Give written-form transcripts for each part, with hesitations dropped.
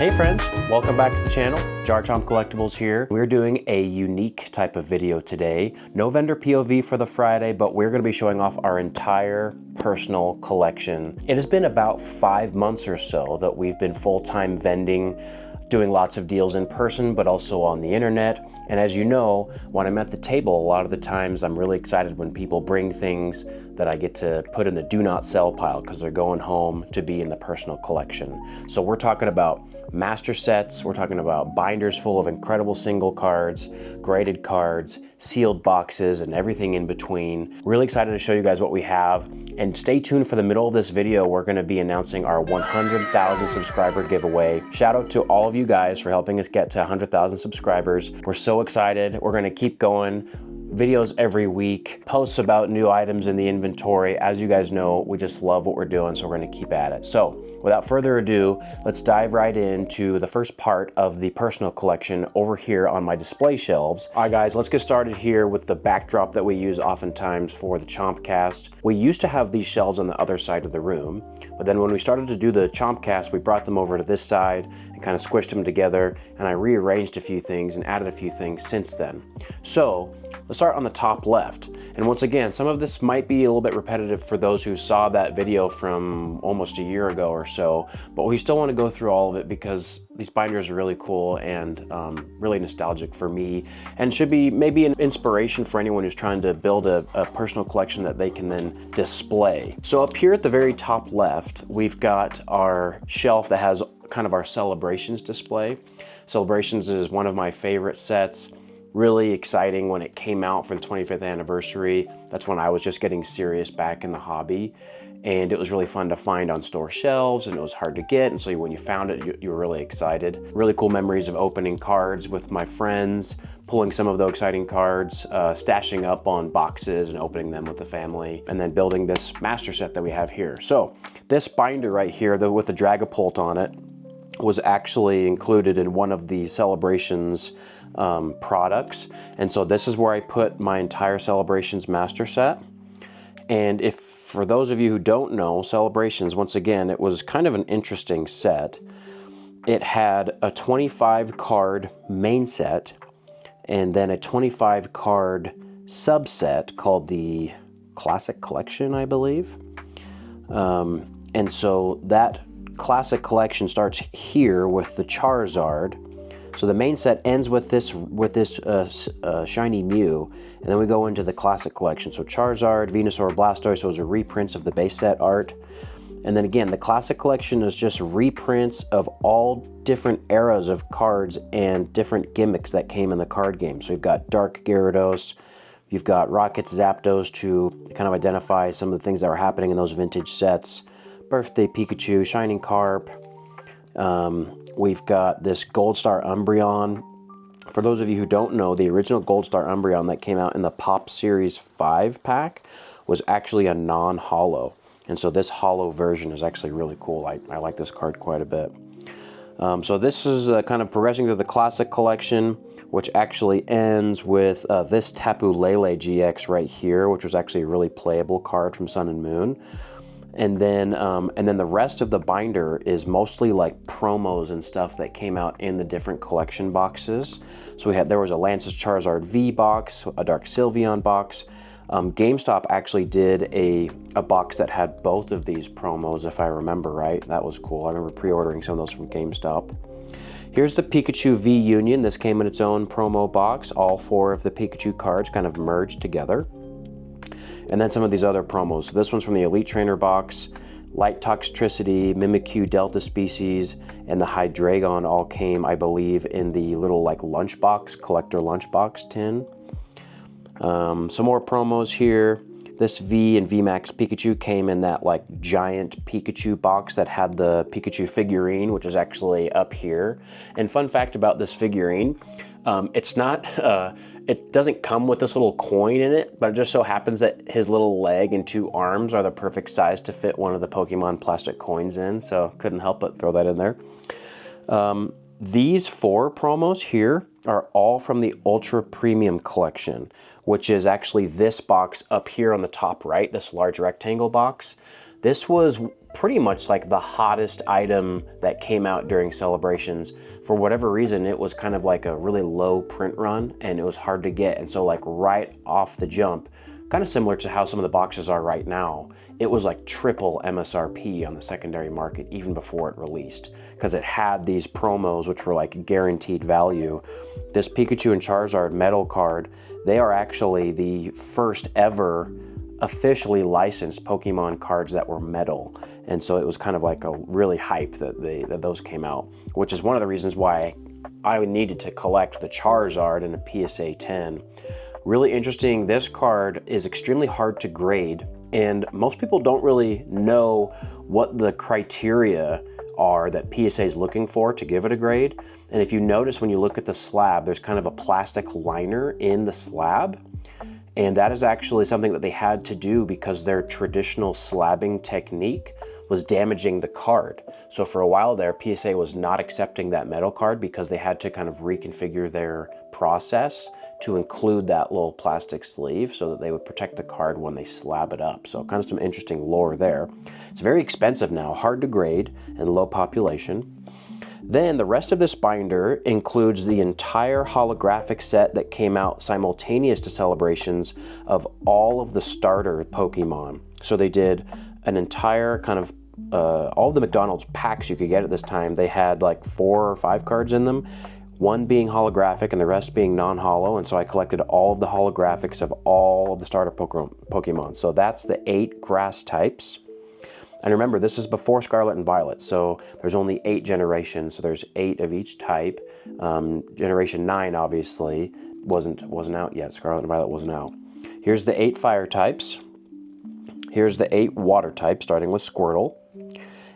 Hey friends, welcome back to the channel. JARCHAMP Collectibles here. We're doing a unique type of video today. No vendor POV for the Friday, but we're going to be showing off our entire personal collection. It has been about 5 months or so that we've been full-time vending, doing lots of deals in person, but also on the internet. And as you know, when I'm at the table, a lot of the times I'm really excited when people bring things that I get to put in the do not sell pile because they're going home to be in the personal collection. So we're talking about master sets, we're talking about binders full of incredible single cards, graded cards, sealed boxes, and everything in between. Really excited to show you guys what we have. And stay tuned for the middle of this video. We're going to be announcing our 100,000 subscriber giveaway. Shout out to all of you guys for helping us get to 100,000 subscribers. We're so excited. We're going to keep going. Videos every week, posts about new items in the inventory. As you guys know, we just love what we're doing, so we're going to keep at it. So without further ado, let's dive right into the first part of the personal collection over here on my display shelves. All right guys, let's get started here with the backdrop that we use oftentimes for the Chompcast. We used to have these shelves on the other side of the room, but then when we started to do the Chompcast, we brought them over to this side and kind of squished them together, and I rearranged a few things and added a few things since then. So let's start on the top left. And once again, some of this might be a little bit repetitive for those who saw that video from almost a year ago or so, but we still want to go through all of it because these binders are really cool and really nostalgic for me, and should be maybe an inspiration for anyone who's trying to build a personal collection that they can then display. So up here at the very top left, we've got our shelf that has kind of our Celebrations display. Celebrations is one of my favorite sets. Really exciting when it came out for the 25th anniversary. That's when I was just getting serious back in the hobby, and it was really fun to find on store shelves, and it was hard to get, and so when you found it, you were really excited. Really cool memories of opening cards with my friends, pulling some of those exciting cards, stashing up on boxes and opening them with the family, and then building this master set that we have here. So this binder right here, with the Dragapult on it, was actually included in one of the Celebrations products, and so this is where I put my entire Celebrations master set. And if for those of you who don't know, Celebrations, once again, it was kind of an interesting set. It had a 25 card main set and then a 25 card subset called the Classic Collection, I believe. And so that Classic Collection starts here with the Charizard. So the main set ends with this shiny Mew, and then we go into the Classic Collection. So Charizard, Venusaur, Blastoise, those are reprints of the base set art. And then again, the Classic Collection is just reprints of all different eras of cards and different gimmicks that came in the card game. So you've got Dark Gyarados, you've got Rockets Zapdos to kind of identify some of the things that were happening in those vintage sets. Birthday Pikachu, Shining Carp. We've got this Gold Star Umbreon. For those of you who don't know, the original Gold Star Umbreon that came out in the Pop Series 5 pack was actually a non-holo. And so this holo version is actually really cool. I like this card quite a bit. So this is kind of progressing through the Classic Collection, which actually ends with this Tapu Lele GX right here, which was actually a really playable card from Sun and Moon. And then the rest of the binder is mostly like promos and stuff that came out in the different collection boxes. So there was a Lance's Charizard V box, a Dark Sylveon box. GameStop actually did a box that had both of these promos, if I remember right. That was cool. I remember pre-ordering some of those from GameStop. Here's the Pikachu V Union. This came in its own promo box. All 4 of the Pikachu cards kind of merged together. And then some of these other promos. So this one's from the Elite Trainer box. Light Toxtricity, Mimikyu Delta Species, and the Hydreigon all came, I believe, in the little like lunchbox, collector lunchbox tin. Some more promos here. This V and VMAX Pikachu came in that like giant Pikachu box that had the Pikachu figurine, which is actually up here. And fun fact about this figurine, it's not, it doesn't come with this little coin in it, but it just so happens that his little leg and 2 arms are the perfect size to fit one of the Pokemon plastic coins in, so couldn't help but throw that in there. These 4 promos here are all from the Ultra Premium Collection, which is actually this box up here on the top right, this large rectangle box. This was pretty much like the hottest item that came out during celebrations. For whatever reason, it was kind of like a really low print run and it was hard to get. And so like right off the jump, kind of similar to how some of the boxes are right now, it was like triple MSRP on the secondary market even before it released, because it had these promos which were like guaranteed value. This Pikachu and Charizard metal card, they are actually the first ever officially licensed Pokemon cards that were metal. And so it was kind of like a really hype that those came out, which is one of the reasons why I needed to collect the Charizard and a PSA 10. Really interesting, this card is extremely hard to grade, and most people don't really know what the criteria are that PSA is looking for to give it a grade. And if you notice when you look at the slab, there's kind of a plastic liner in the slab. And that is actually something that they had to do because their traditional slabbing technique was damaging the card. So for a while there, PSA was not accepting that metal card because they had to kind of reconfigure their process to include that little plastic sleeve so that they would protect the card when they slab it up. So kind of some interesting lore there. It's very expensive now, hard to grade, and low population. Then the rest of this binder includes the entire holographic set that came out simultaneous to celebrations of all of the starter Pokemon. So they did an entire kind of, all the McDonald's packs you could get at this time, they had like 4 or 5 cards in them, one being holographic and the rest being non-holo. And so I collected all of the holographics of all of the starter Pokemon. So that's the 8 grass types. And remember, this is before Scarlet and Violet, so there's only 8 generations, so there's 8 of each type. Generation 9 obviously wasn't out yet. Scarlet and Violet wasn't out. Here's the 8 fire types. Here's the 8 water types, starting with Squirtle.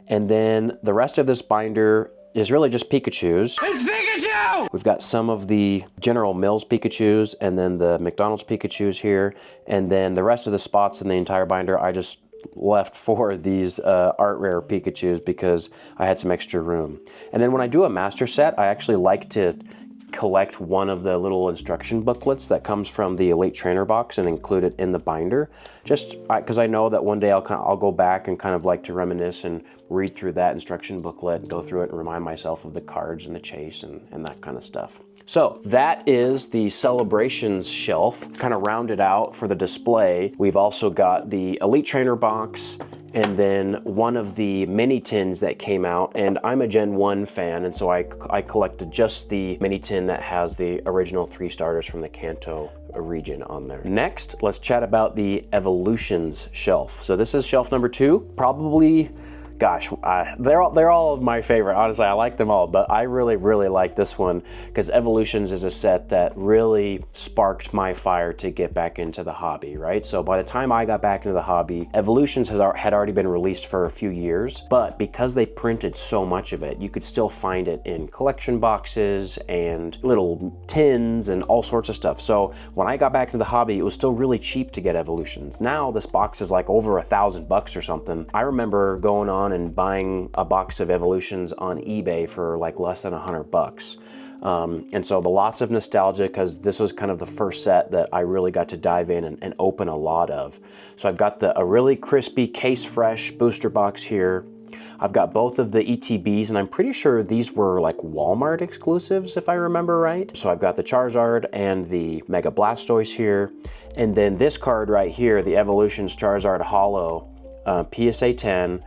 And then the rest of this binder is really just Pikachus. It's Pikachu! We've got some of the General Mills Pikachus, and then the McDonald's Pikachus here, and then the rest of the spots in the entire binder I just left for these art rare Pikachus because I had some extra room. And then when I do a master set, I actually like to collect one of the little instruction booklets that comes from the Elite Trainer box and include it in the binder, just because I know that one day I'll go back and kind of like to reminisce and read through that instruction booklet and go through it and remind myself of the cards and the chase and that kind of stuff. So that is the celebrations shelf, kind of rounded out for the display. We've also got the Elite Trainer box and then one of the mini tins that came out, and I'm a Gen 1 fan, and so I collected just the mini tin that has the original 3 starters from the Kanto region on there. Next, let's chat about the Evolutions shelf. So this is shelf number 2, probably, gosh, they're all my favorite. Honestly, I like them all, but I really like this one because Evolutions is a set that really sparked my fire to get back into the hobby, right? So by the time I got back into the hobby, Evolutions had already been released for a few years, but because they printed so much of it, you could still find it in collection boxes and little tins and all sorts of stuff. So when I got back into the hobby, it was still really cheap to get Evolutions. Now this box is like over $1,000 or something. I remember going on and buying a box of Evolutions on eBay for like less than $100. And so lots of nostalgia because this was kind of the first set that I really got to dive in and open a lot of. So I've got a really crispy case fresh booster box here. I've got both of the ETBs, and I'm pretty sure these were like Walmart exclusives if I remember right. So I've got the Charizard and the Mega Blastoise here. And then this card right here, the Evolutions Charizard Holo, PSA 10.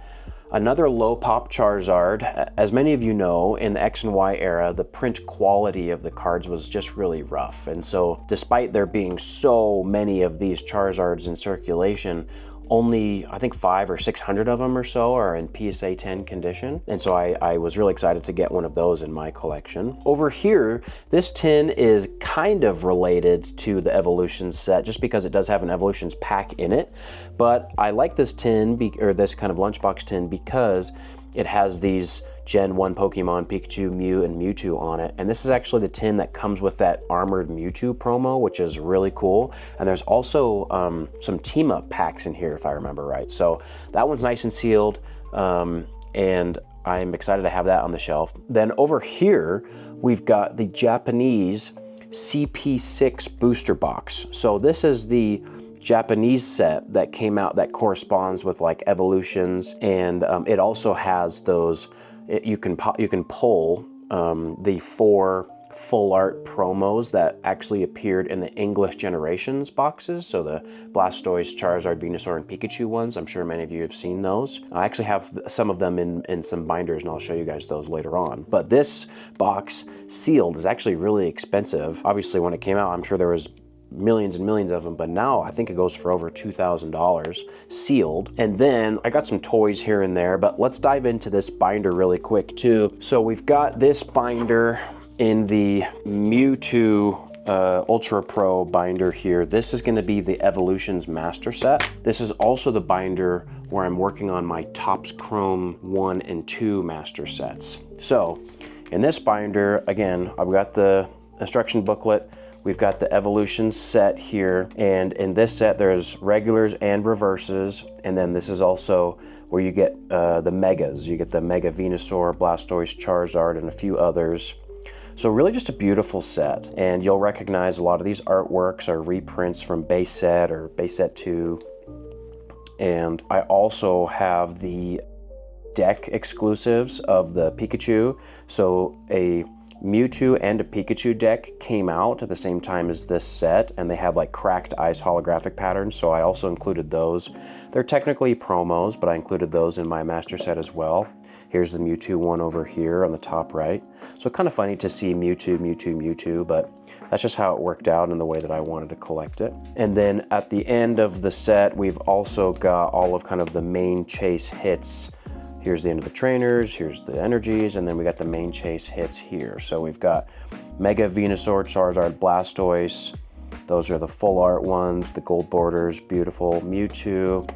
Another low pop Charizard. As many of you know, in the X and Y era, the print quality of the cards was just really rough. And so despite there being so many of these Charizards in circulation, only I think 500 or 600 of them or so are in PSA 10 condition. And so I was really excited to get one of those in my collection. Over here, this tin is kind of related to the Evolutions set just because it does have an Evolutions pack in it. But I like this tin, or this kind of lunchbox tin, because it has these Gen 1 Pokemon, Pikachu, Mew, and Mewtwo on it. And this is actually the tin that comes with that armored Mewtwo promo, which is really cool. And there's also some team-up packs in here, if I remember right. So that one's nice and sealed, and I'm excited to have that on the shelf. Then over here, we've got the Japanese CP6 booster box. So this is the Japanese set that came out that corresponds with like Evolutions, and it also has those, you can pull the 4 full art promos that actually appeared in the English Generations boxes. So the Blastoise, Charizard, Venusaur, and Pikachu ones. I'm sure many of you have seen those. I actually have some of them in some binders, and I'll show you guys those later on. But this box sealed is actually really expensive. Obviously when it came out, I'm sure there was millions and millions of them, but now I think it goes for over $2,000 sealed. And then I got some toys here and there, but let's dive into this binder really quick too. So we've got this binder in the Mewtwo Ultra Pro binder here. This is going to be the Evolutions Master Set. This is also the binder where I'm working on my Topps Chrome 1 and 2 Master Sets. So in this binder, again, I've got the instruction booklet. We've got the Evolutions set here, and in this set there's regulars and reverses, and then this is also where you get the megas. You get the Mega Venusaur, Blastoise, Charizard, and a few others. So really just a beautiful set, and you'll recognize a lot of these artworks are reprints from base set or base set 2. And I also have the deck exclusives of the Pikachu. So a Mewtwo and a Pikachu deck came out at the same time as this set, and they had like cracked ice holographic patterns, so I also included those. They're technically promos, but I included those in my master set as well. Here's the Mewtwo one over here on the top right. So kind of funny to see Mewtwo, Mewtwo, Mewtwo, but that's just how it worked out in the way that I wanted to collect it. And then at the end of the set, we've also got all of kind of the main chase hits. Here's the end of the trainers, here's the energies, and then we got the main chase hits here. So we've got Mega Venusaur, Charizard, Blastoise. Those are the full art ones, the gold borders, beautiful. Mewtwo,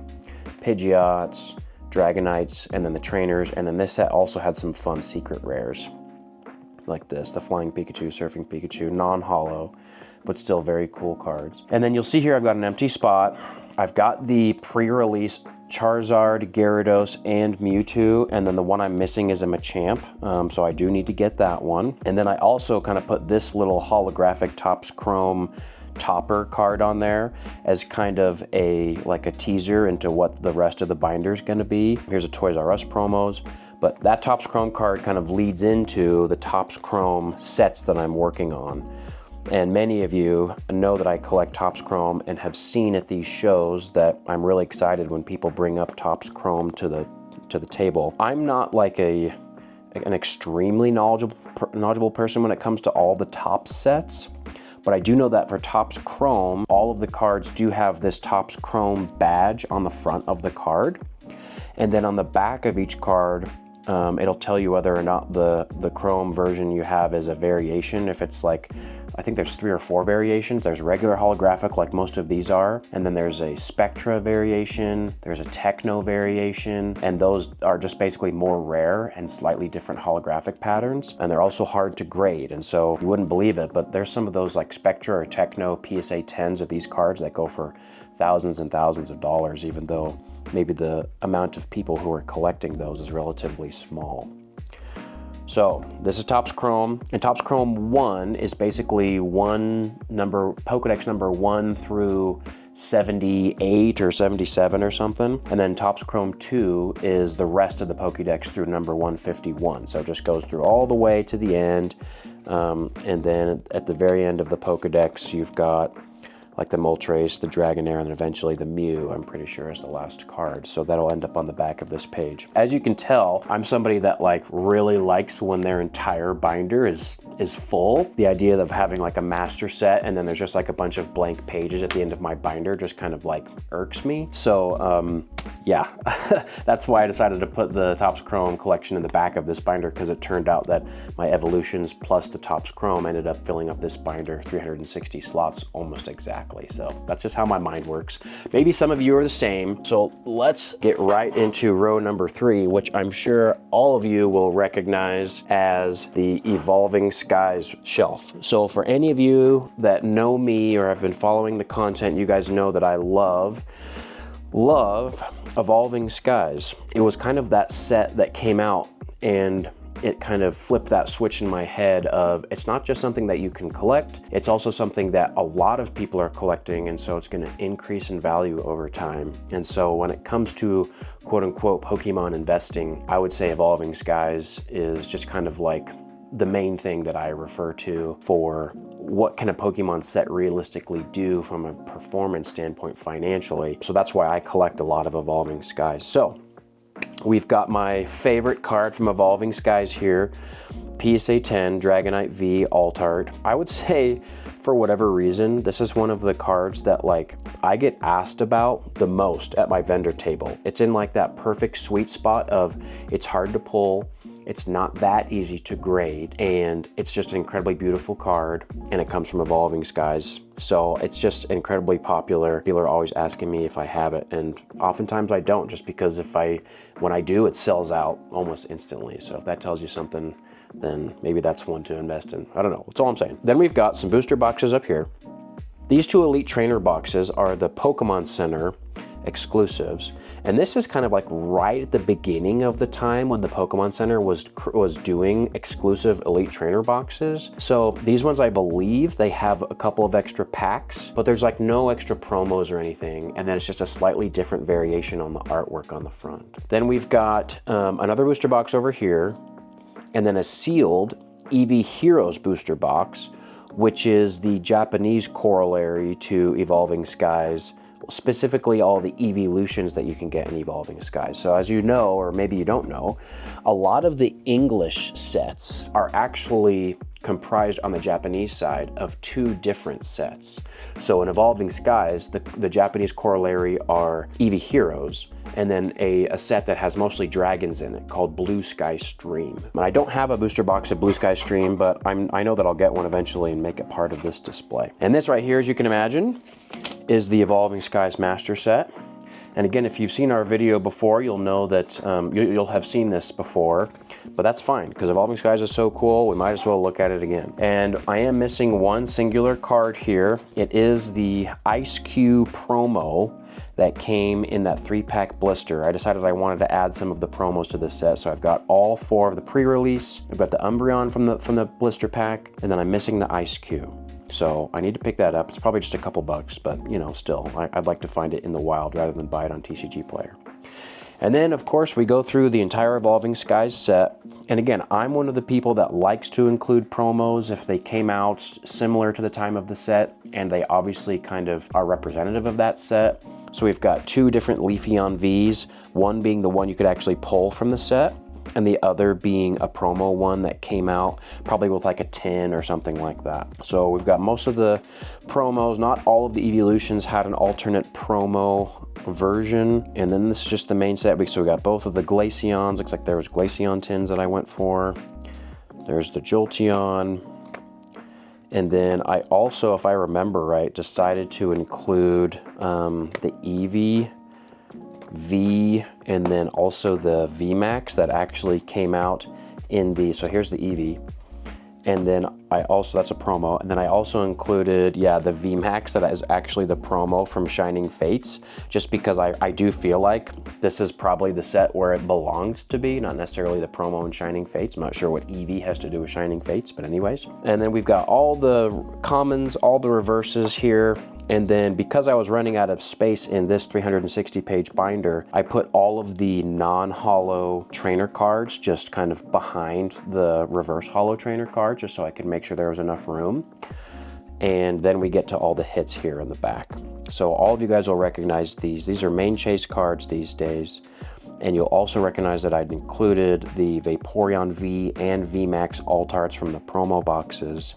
Pidgeots, Dragonites, and then the trainers. And then this set also had some fun secret rares like this, the Flying Pikachu, Surfing Pikachu, non-holo, but still very cool cards. And then you'll see here I've got an empty spot. I've got the pre-release Charizard, Gyarados, and Mewtwo, and then the one I'm missing is a Machamp, so I do need to get that one. And then I also kind of put this little holographic Topps Chrome topper card on there as kind of a teaser into what the rest of the binder is going to be. Here's a Toys R Us promos, but that Topps Chrome card kind of leads into the Topps Chrome sets that I'm working on. And many of you know that I collect Topps Chrome and have seen at these shows that I'm really excited when people bring up Topps Chrome to the table. I'm not like an extremely knowledgeable person when it comes to all the Topps sets, but I do know that for Topps Chrome, all of the cards do have this Topps Chrome badge on the front of the card. And then on the back of each card, it'll tell you whether or not the Chrome version you have is a variation. If it's like, I think there's 3 or 4 variations. There's regular holographic like most of these are, and then there's a Spectra variation, there's a Techno variation, and those are just basically more rare and slightly different holographic patterns, and they're also hard to grade. And so you wouldn't believe it, but there's some of those like Spectra or Techno PSA 10s of these cards that go for thousands and thousands of dollars, even though maybe the amount of people who are collecting those is relatively small. So this is Topps Chrome, and Topps Chrome 1 is basically Pokedex number 1 through 78 or 77 or something. And then Topps Chrome 2 is the rest of the Pokedex through number 151. So it just goes through all the way to the end. And then at the very end of the Pokedex, you've got like the Moltres, the Dragonair, and eventually the Mew, I'm pretty sure, is the last card. So that'll end up on the back of this page. As you can tell, I'm somebody that like really likes when their entire binder is full. The idea of having like a master set and then there's just like a bunch of blank pages at the end of my binder just kind of like irks me. So yeah, that's why I decided to put the Topps Chrome collection in the back of this binder, because it turned out that my Evolutions plus the Topps Chrome ended up filling up this binder 360 slots almost exactly. So that's just how my mind works. Maybe some of you are the same. So let's get right into row number 3, which I'm sure all of you will recognize as the Evolving Skies shelf. So for any of you that know me or have been following the content, you guys know that I love Evolving Skies. It was kind of that set that came out, and it kind of flipped that switch in my head of it's not just something that you can collect, it's also something that a lot of people are collecting, and so it's going to increase in value over time. And so when it comes to quote unquote Pokemon investing, I would say Evolving Skies is just kind of like the main thing that I refer to for what can a Pokemon set realistically do from a performance standpoint financially. So that's why I collect a lot of Evolving Skies. So we've got my favorite card from Evolving Skies here, PSA 10 Dragonite V Alt Art. I would say, for whatever reason, this is one of the cards that like I get asked about the most at my vendor table. It's in like that perfect sweet spot of it's hard to pull, it's not that easy to grade, and it's just an incredibly beautiful card, and it comes from Evolving Skies. So it's just incredibly popular. People are always asking me if I have it, and oftentimes I don't, just because when I do, it sells out almost instantly. So if that tells you something, then maybe that's one to invest in. I don't know, that's all I'm saying. Then we've got some booster boxes up here. These two Elite Trainer boxes are the Pokemon Center exclusives, and this is kind of like right at the beginning of the time when the Pokemon Center was doing exclusive Elite Trainer boxes. So these ones, I believe they have a couple of extra packs, but there's like no extra promos or anything, and then it's just a slightly different variation on the artwork on the front. Then we've got another booster box over here, and then a sealed Eevee Heroes booster box, which is the Japanese corollary to Evolving Skies, specifically all the evolutions that you can get in Evolving Skies. So as you know, or maybe you don't know, a lot of the English sets are actually comprised on the Japanese side of two different sets. So in Evolving Skies, the Japanese corollary are Eevee Heroes, and then a set that has mostly dragons in it called Blue Sky Stream. And I don't have a booster box of Blue Sky Stream, but I know that I'll get one eventually and make it part of this display. And this right here, as you can imagine, is the Evolving Skies Master Set. And again, if you've seen our video before, you'll know that you'll have seen this before, but that's fine because Evolving Skies is so cool, we might as well look at it again. And I am missing one singular card here. It is the Ice Cube promo that came in that 3-pack blister. I decided I wanted to add some of the promos to this set, so I've got all 4 of the pre-release. I've got the Umbreon from the blister pack, and then I'm missing the Ice Cube. So I need to pick that up. It's probably just a couple bucks, but you know, still, I'd like to find it in the wild rather than buy it on TCG Player. And then, of course, we go through the entire Evolving Skies set. And again, I'm one of the people that likes to include promos if they came out similar to the time of the set, and they obviously kind of are representative of that set. So we've got 2 different Leafeon Vs, one being the one you could actually pull from the set, and the other being a promo one that came out probably with like a 10 or something like that. So we've got most of the promos. Not all of the evolutions had an alternate promo version, and then this is just the main set. So we got both of the Glaceons. Looks like there was Glaceon tins that I went for. There's the Jolteon, and then I also, if I remember right, decided to include the Eevee V, and then also the VMAX that actually came out in the, so here's the Eevee, and then I also, that's a promo, and then I also included, yeah, the VMAX that is actually the promo from Shining Fates, just because I do feel like this is probably the set where it belongs to be, not necessarily the promo in Shining Fates. I'm not sure what Eevee has to do with Shining Fates, but anyways. And then we've got all the commons, all the reverses here. And then because I was running out of space in this 360-page binder, I put all of the non-holo trainer cards just kind of behind the reverse holo trainer cards, just so I could make sure there was enough room. And then we get to all the hits here in the back. So all of you guys will recognize these. These are main chase cards these days. And you'll also recognize that I'd included the Vaporeon V and VMAX alt arts from the promo boxes.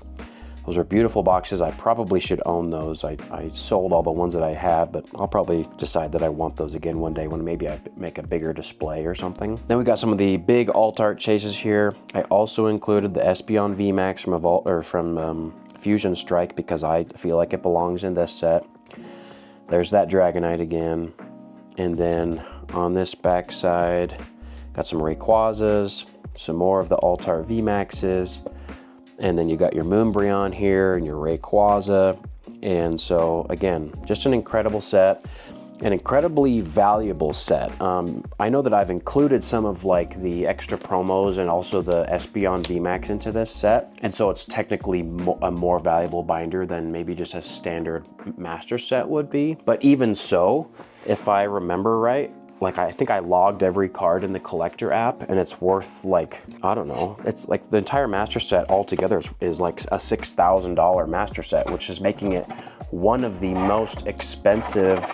Those are beautiful boxes. I probably should own those. I sold all the ones that I had, but I'll probably decide that I want those again one day when maybe I make a bigger display or something. Then we got some of the big alt art chases here. I also included the Espeon VMAX from Fusion Strike because I feel like it belongs in this set. There's that Dragonite again. And then on this back side, got some Rayquazas, some more of the alt art VMAXs. And then you got your Moonbreon here and your Rayquaza. And so again, just an incredible set. an incredibly valuable set. I know that I've included some of like the extra promos and also the Espeon VMAX into this set, and so it's technically a more valuable binder than maybe just a standard master set would be. But even so, if I remember right, like I think I logged every card in the collector app, and it's worth like, I don't know, it's like the entire master set altogether is like a $6,000 master set, which is making it one of the most expensive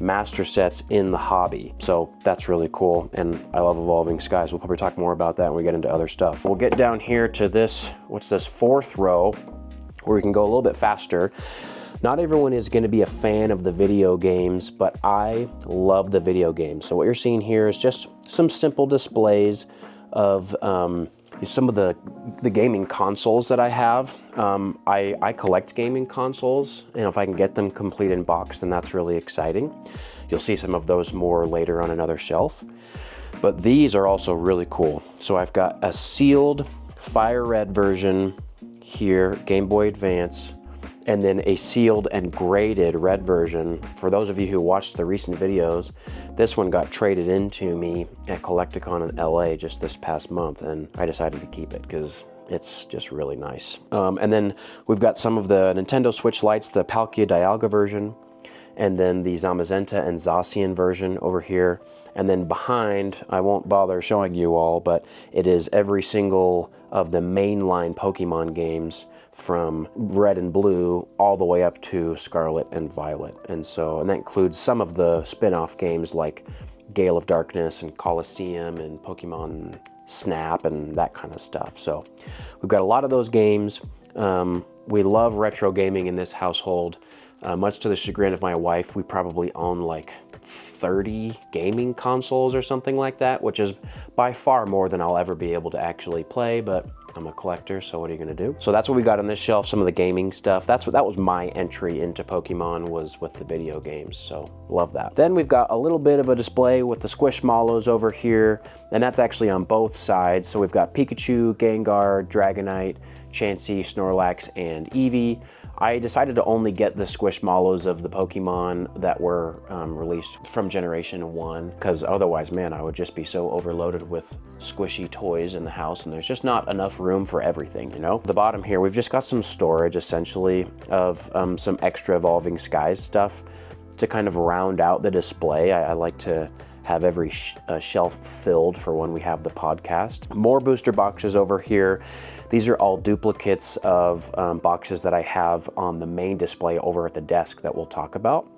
master sets in the hobby. So that's really cool, and I love Evolving Skies. We'll probably talk more about that when we get into other stuff. We'll get down here to this, what's this, fourth row, where we can go a little bit faster. Not everyone is going to be a fan of the video games, but I love the video games. So what you're seeing here is just some simple displays of some of the gaming consoles that I have. I collect gaming consoles, and if I can get them complete in box, then that's really exciting. You'll see some of those more later on another shelf. But these are also really cool. So I've got a sealed Fire Red version here, Game Boy Advance, and then a sealed and graded red version. For those of you who watched the recent videos, this one got traded into me at Collecticon in LA just this past month, and I decided to keep it because it's just really nice. And then we've got some of the Nintendo Switch Lights, the Palkia Dialga version, and then the Zamazenta and Zacian version over here. And then behind, I won't bother showing you all, but it is every single of the mainline Pokemon games from Red and Blue all the way up to Scarlet and Violet. And that includes some of the spin-off games like Gale of Darkness and Coliseum and Pokemon Snap and that kind of stuff. So we've got a lot of those games. We love retro gaming in this household. Much to the chagrin of my wife, we probably own like 30 gaming consoles or something like that, which is by far more than I'll ever be able to actually play, but I'm a collector, so what are you gonna do? So that's what we got on this shelf, some of the gaming stuff. That was my entry into Pokemon, was with the video games, so love that. Then we've got a little bit of a display with the Squishmallows over here, and that's actually on both sides. So we've got Pikachu, Gengar, Dragonite, Chansey, Snorlax, and Eevee. I decided to only get the Squishmallows of the Pokemon that were released from Generation 1, because otherwise, man, I would just be so overloaded with squishy toys in the house, and there's just not enough room for everything, you know? The bottom here, we've just got some storage, essentially, of some extra Evolving Skies stuff to kind of round out the display. I like to have every shelf filled for when we have the podcast. More booster boxes over here. These are all duplicates of boxes that I have on the main display over at the desk that we'll talk about.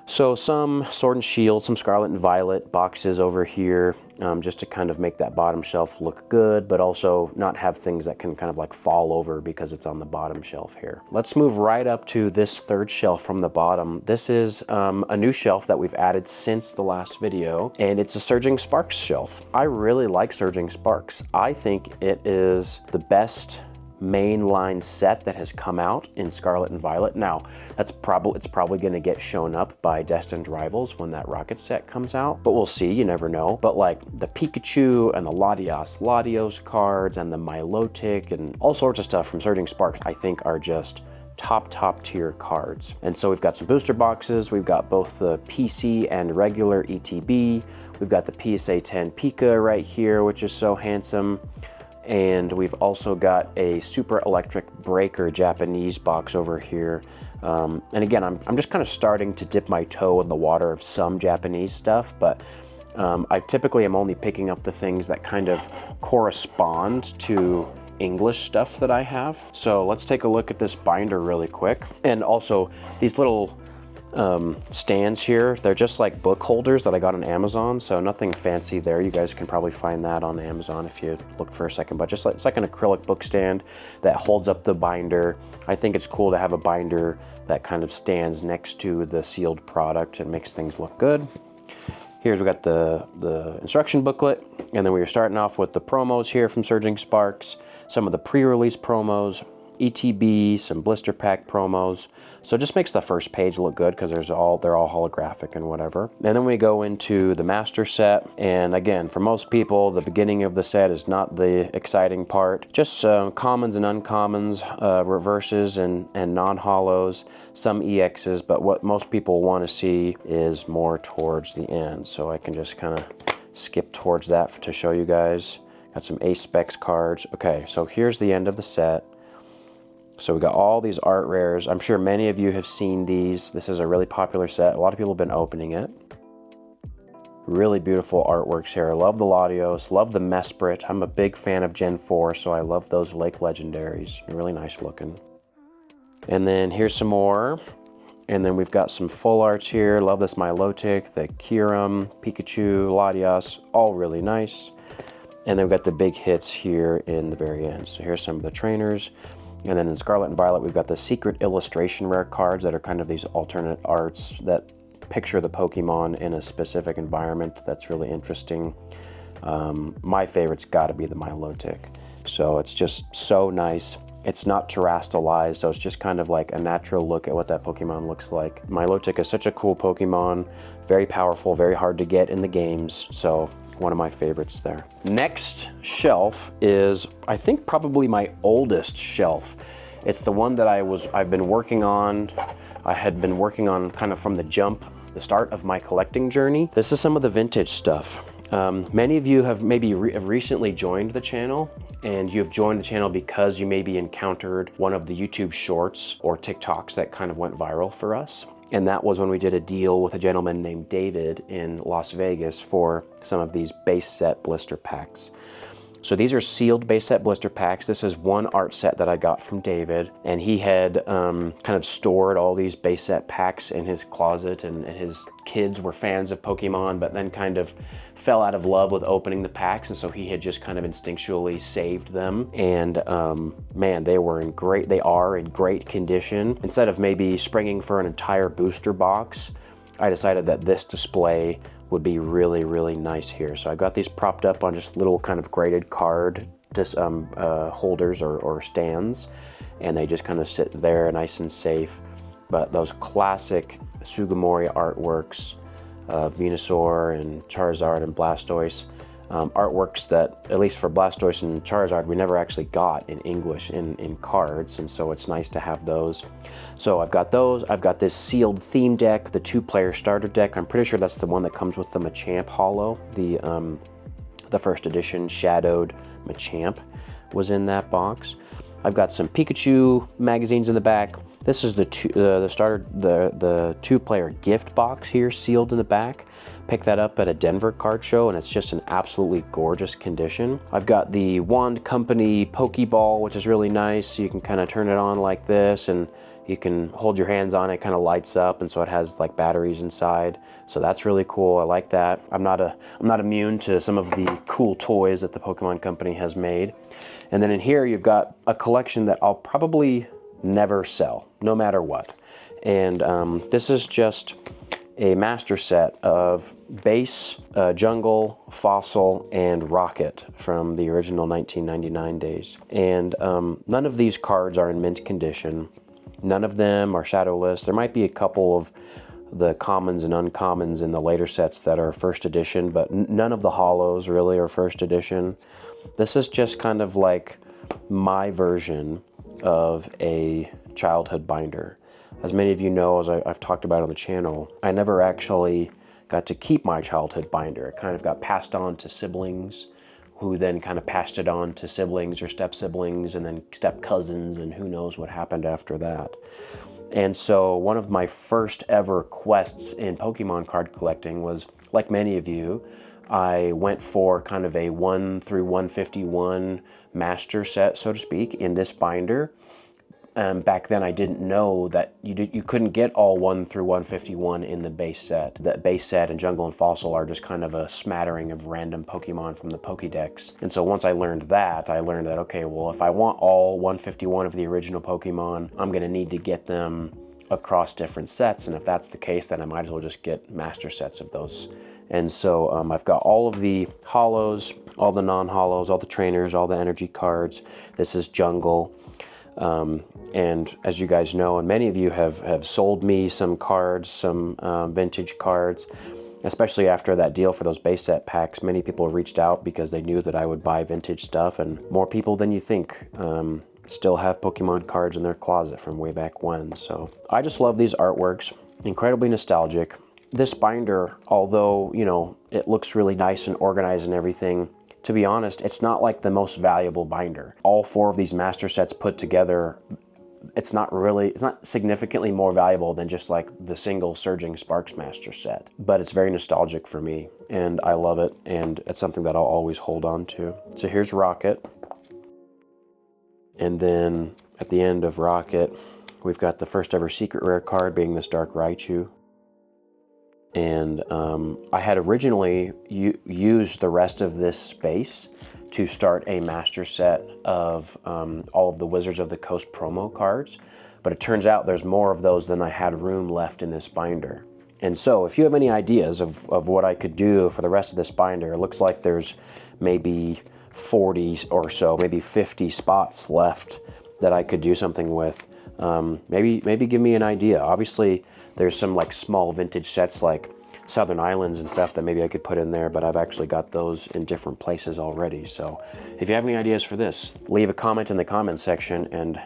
So some Sword and Shield, some Scarlet and Violet boxes over here, just to kind of make that bottom shelf look good, but also not have things that can kind of like fall over because it's on the bottom shelf here. Let's move right up to this third shelf from the bottom. This is a new shelf that we've added since the last video, and it's a Surging Sparks shelf. I really like Surging Sparks. I think it is the best mainline set that has come out in Scarlet and Violet. Now, it's probably going to get shown up by Destined Rivals when that Rocket set comes out, but we'll see, you never know. But like the Pikachu and the Latios cards and the Milotic and all sorts of stuff from Surging Sparks, I think are just top tier cards. And so we've got some booster boxes. We've got both the PC and regular ETB. We've got the PSA 10 Pika right here, which is so handsome. And we've also got a Super Electric Breaker Japanese box over here. And again, I'm just kind of starting to dip my toe in the water of some Japanese stuff, but I typically am only picking up the things that kind of correspond to English stuff that I have. So let's take a look at this binder really quick. And also these little stands here, they're just like book holders that I got on Amazon, so nothing fancy there. You guys can probably find that on Amazon if you look for a second, but just like, it's like an acrylic book stand that holds up the binder. I think it's cool to have a binder that kind of stands next to the sealed product and makes things look good. Here's, we got the instruction booklet, and then we were starting off with the promos here from Surging Sparks, some of the pre-release promos, ETB, some blister pack promos. So it just makes the first page look good because they're all holographic and whatever. And then we go into the master set. And again, for most people, the beginning of the set is not the exciting part. Just commons and uncommons, reverses and non-holos, some EXs, but what most people want to see is more towards the end. So I can just kind of skip towards that to show you guys. Got some Ace Specs cards. Okay, so here's the end of the set. So we got all these art rares. I'm sure many of you have seen these. This is a really popular set. A lot of people have been opening it. Really beautiful artworks here. I love the Latios, love the Mesprit. I'm a big fan of Gen 4, so I love those Lake Legendaries. They're really nice looking. And then here's some more. And then we've got some full arts here. Love this Milotic, the Kyurem, Pikachu, Latias, all really nice. And then we've got the big hits here in the very end. So here's some of the trainers. And then in Scarlet and Violet, we've got the secret illustration rare cards that are kind of these alternate arts that picture the Pokemon in a specific environment. That's really interesting. My favorite's got to be the Milotic. So it's just so nice. It's not terastallized, so it's just kind of like a natural look at what that Pokemon looks like. Milotic is such a cool Pokemon, very powerful, very hard to get in the games, so one of my favorites there. Next shelf is, I think, probably my oldest shelf. It's the one that I've been working on. I had been working on kind of from the jump, the start of my collecting journey. This is some of the vintage stuff. Many of you have maybe recently joined the channel, and you've joined the channel because you maybe encountered one of the YouTube shorts or TikToks that kind of went viral for us. And that was when we did a deal with a gentleman named David in Las Vegas for some of these base set blister packs. So these are sealed base set blister packs. This is one art set that I got from David, and he had kind of stored all these base set packs in his closet, and his kids were fans of Pokemon, but then kind of fell out of love with opening the packs, and so he had just kind of instinctually saved them. And man, they are in great condition. Instead of maybe springing for an entire booster box, I decided that this display would be really, really nice here. So I got these propped up on just little kind of graded card holders or stands, and they just kind of sit there nice and safe. But those classic Sugimori artworks, Venusaur and Charizard and Blastoise, artworks that, at least for Blastoise and Charizard, we never actually got in English in cards, and so it's nice to have those. So I've got those. I've got this sealed theme deck, the 2-player starter deck. I'm pretty sure that's the one that comes with the Machamp holo. The first edition shadowed Machamp was in that box. I've got some Pikachu magazines in the back. This is the 2-player gift box here, sealed in the back. Picked that up at a Denver card show, and it's just an absolutely gorgeous condition. I've got the Wand Company Pokeball, which is really nice. So you can kind of turn it on like this, and you can hold your hands on it, kind of lights up, and so it has like batteries inside. So that's really cool. I like that. I'm not immune to some of the cool toys that the Pokemon Company has made. And then in here, you've got a collection that I'll probably never sell, no matter what. And this is just a master set of base, jungle, fossil, and rocket from the original 1999 days. And none of these cards are in mint condition. None of them are shadowless. There might be a couple of the commons and uncommons in the later sets that are first edition, but none of the holos really are first edition. This is just kind of like my version of a childhood binder. As many of you know, as I've talked about on the channel, I never actually got to keep my childhood binder. It kind of got passed on to siblings, who then kind of passed it on to siblings or step siblings, and then step cousins, and who knows what happened after that. And so one of my first ever quests in Pokemon card collecting was, like many of you, I went for kind of a 1 through 151 master set, so to speak, in this binder. Back then I didn't know that you couldn't get all 1 through 151 in the base set. That base set and Jungle and Fossil are just kind of a smattering of random Pokemon from the Pokédex. And so once I learned that, okay, well, if I want all 151 of the original Pokemon, I'm gonna need to get them across different sets. And if that's the case, then I might as well just get master sets of those. And so I've got all of the holos, all the non-holos, all the trainers, all the energy cards. This is Jungle. And as you guys know, and many of you have sold me some cards, some vintage cards, especially after that deal for those base set packs. Many people reached out because they knew that I would buy vintage stuff, and more people than you think still have Pokemon cards in their closet from way back when. So I just love these artworks, incredibly nostalgic. This binder, although, you know, it looks really nice and organized and everything, to be honest, it's not like the most valuable binder. All 4 of these master sets put together, it's not significantly more valuable than just like the single Surging Sparks master set. But it's very nostalgic for me, and I love it, and it's something that I'll always hold on to. So here's Rocket. And then at the end of Rocket, we've got the first ever secret rare card being this Dark Raichu. And I had originally used the rest of this space to start a master set of all of the Wizards of the Coast promo cards, but it turns out there's more of those than I had room left in this binder. And so if you have any ideas of what I could do for the rest of this binder, it looks like there's maybe 40 or so, maybe 50 spots left that I could do something with. Maybe give me an idea. Obviously, there's some like small vintage sets like Southern Islands and stuff that maybe I could put in there, but I've actually got those in different places already. So if you have any ideas for this, leave a comment in the comment section and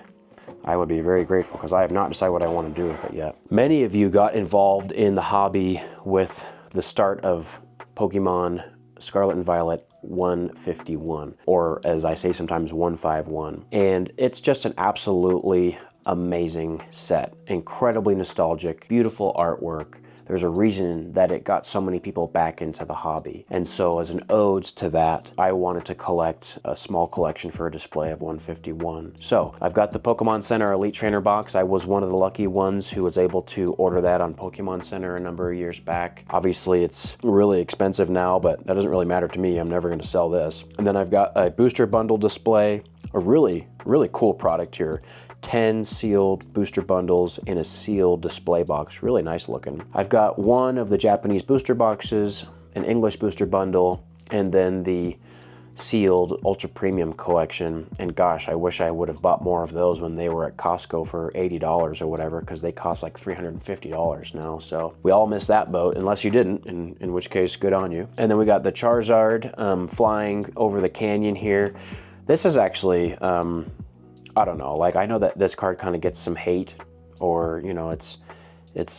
I would be very grateful, because I have not decided what I want to do with it yet. Many of you got involved in the hobby with the start of Pokemon Scarlet and Violet 151, or as I say sometimes 151. And it's just an absolutely amazing set. Incredibly nostalgic, beautiful artwork. There's a reason that it got so many people back into the hobby. And so as an ode to that, I wanted to collect a small collection for a display of 151. So I've got the Pokemon Center Elite Trainer box. I was one of the lucky ones who was able to order that on Pokemon Center a number of years back. Obviously it's really expensive now, but that doesn't really matter to me. I'm never gonna sell this. And then I've got a booster bundle display, a really cool product here. 10 sealed booster bundles in a sealed display box. Really nice looking. I've got one of the Japanese booster boxes, an English booster bundle, and then the sealed ultra premium collection. And gosh, I wish I would have bought more of those when they were at Costco for $80 or whatever, because they cost like $350 now. So we all missed that boat, unless you didn't, in which case good on you. And then we got the Charizard flying over the canyon here. This is actually I don't know, like I know that this card kind of gets some hate, or you know, it's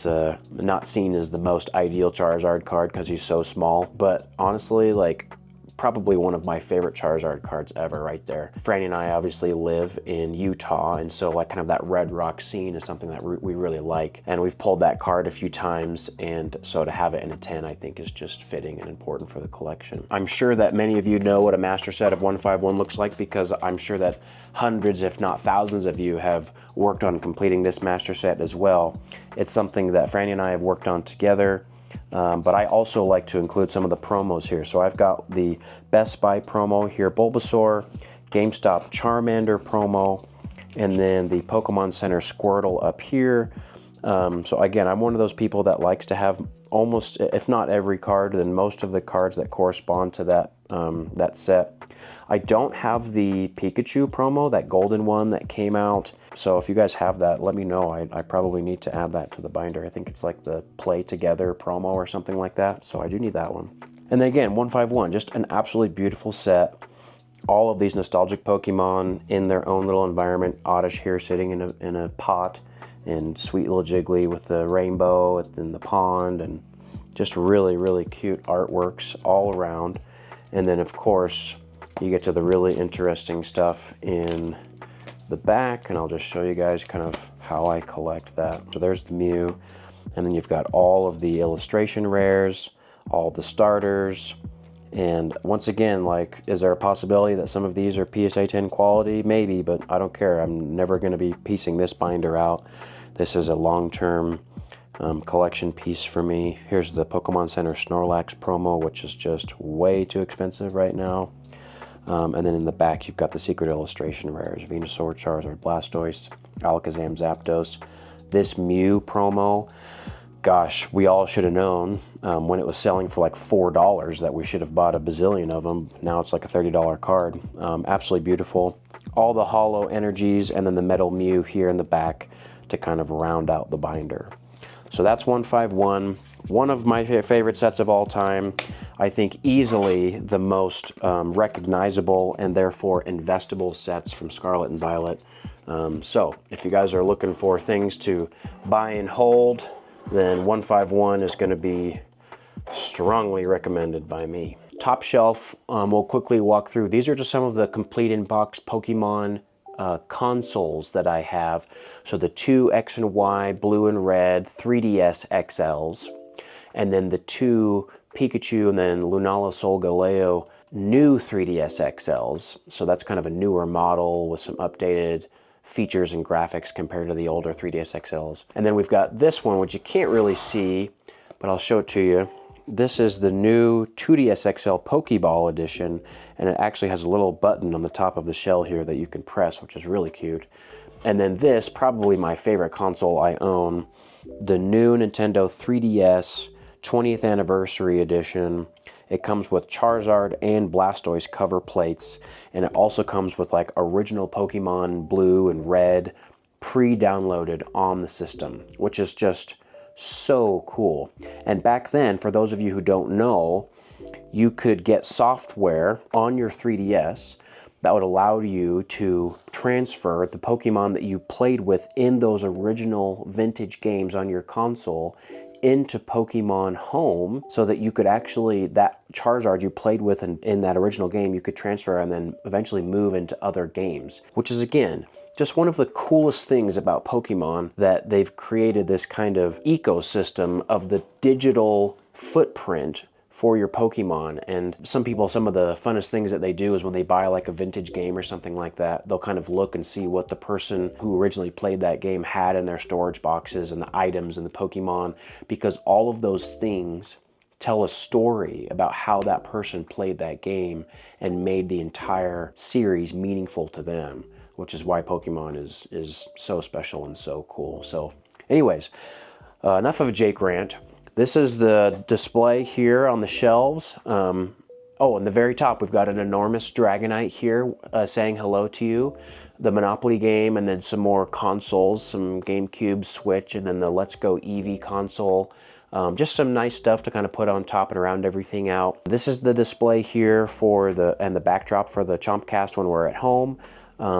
not seen as the most ideal Charizard card because he's so small, but honestly, like probably one of my favorite Charizard cards ever right there. Franny and I obviously live in Utah, and so like kind of that Red Rock scene is something that we really like, and we've pulled that card a few times, and so to have it in a 10 I think is just fitting and important for the collection. I'm sure that many of you know what a master set of 151 looks like, because I'm sure that hundreds if not thousands of you have worked on completing this master set as well. It's something that Franny and I have worked on together. But I also like to include some of the promos here. So I've got the Best Buy promo here, Bulbasaur, GameStop Charmander promo, and then the Pokemon Center Squirtle up here. So again, I'm one of those people that likes to have almost, if not every card, then most of the cards that correspond to that, that set. I don't have the Pikachu promo, that golden one that came out. So if you guys have that, let me know. I probably need to add that to the binder. I think it's like the Play Together promo or something like that. So I do need that one. And then again, 151, just an absolutely beautiful set. All of these nostalgic Pokemon in their own little environment. Oddish here sitting in a pot, and sweet little Jiggly with the rainbow in the pond, and just really cute artworks all around. And then of course, you get to the really interesting stuff in the back, and I'll just show you guys kind of how I collect that. So there's the Mew, and then you've got all of the illustration rares, all the starters, and once again, like, is there a possibility that some of these are PSA 10 quality? Maybe, but I don't care. I'm never going to be piecing this binder out. This is a long-term collection piece for me. Here's the Pokemon Center Snorlax promo, which is just way too expensive right now. And then in the back, you've got the secret illustration rares, Venusaur, Charizard, Blastoise, Alakazam, Zapdos. This Mew promo, gosh, we all should have known when it was selling for like $4 that we should have bought a bazillion of them. Now it's like a $30 card. Absolutely beautiful. all the hollow energies, and then the metal Mew here in the back to kind of round out the binder. So that's 151, one of my favorite sets of all time. I think easily the most recognizable and therefore investable sets from Scarlet and Violet. So if you guys are looking for things to buy and hold, then 151 is going to be strongly recommended by me. Top shelf, we'll quickly walk through. These are just some of the complete in-box Pokemon consoles that I have. So the 2 X and Y blue and red 3DS XLs, and then the 2 Pikachu and then Lunala Solgaleo new 3DS XLs. So that's kind of a newer model with some updated features and graphics compared to the older 3DS XLs. And then we've got this one, which you can't really see, but I'll show it to you. This is the new 2DS XL Pokeball edition, and it actually has a little button on the top of the shell here that you can press, which is really cute. And then this, probably my favorite console I own, the new Nintendo 3DS 20th Anniversary Edition. It comes with Charizard and Blastoise cover plates, and it also comes with like original Pokemon blue and red pre-downloaded on the system, which is just so cool. And back then, for those of you who don't know, you could get software on your 3DS that would allow you to transfer the Pokemon that you played with in those original vintage games on your console into Pokemon Home, so that you could actually, that Charizard you played with in that original game, you could transfer and then eventually move into other games, which is, again, just one of the coolest things about Pokemon, that they've created this kind of ecosystem of the digital footprint for your Pokemon. And some people, some of the funnest things that they do is when they buy like a vintage game or something like that, they'll kind of look and see what the person who originally played that game had in their storage boxes and the items and the Pokemon, because all of those things tell a story about how that person played that game and made the entire series meaningful to them, which is why Pokemon is so special and so cool. So anyways, enough of a Jake rant. This is the display here on the shelves. Oh, in the very top, we've got an enormous Dragonite here saying hello to you. The Monopoly game, and then some more consoles, some GameCube, Switch, and then the Let's Go Eevee console. Just some nice stuff to kind of put on top and around everything out. This is the display here for the backdrop for the Chompcast when we're at home.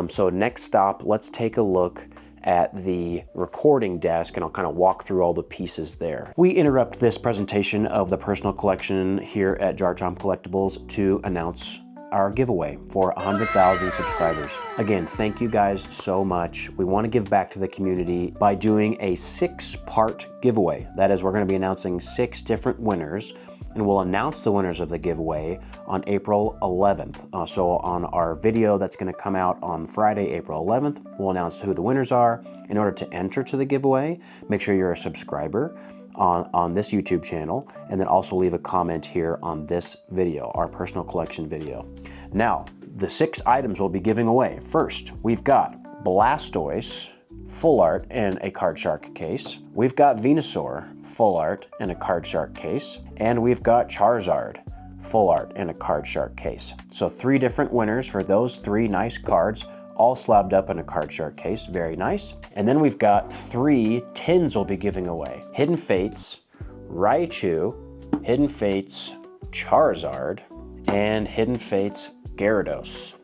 So next stop, let's take a look at the recording desk, and I'll kind of walk through all the pieces there. We interrupt this presentation of the personal collection here at JARCHAMP Collectibles to announce our giveaway for 100,000 subscribers. Again, thank you guys so much. We want to give back to the community by doing a 6-part giveaway. That is, we're going to be announcing 6 different winners, and we'll announce the winners of the giveaway on April 11th. So on our video that's going to come out on Friday, April 11th, we'll announce who the winners are. In order to enter to the giveaway, make sure you're a subscriber on this YouTube channel, and then also leave a comment here on this video, our personal collection video. Now, the 6 items we'll be giving away. First, we've got Blastoise, full art in a Card Shark case. We've got Venusaur, full art in a Card Shark case. And we've got Charizard, full art in a Card Shark case. So 3 different winners for those 3 nice cards, all slabbed up in a Card Shark case. Very nice. And then we've got 3 tins we'll be giving away. Hidden Fates, Raichu, Hidden Fates, Charizard, and Hidden Fates, Gyarados.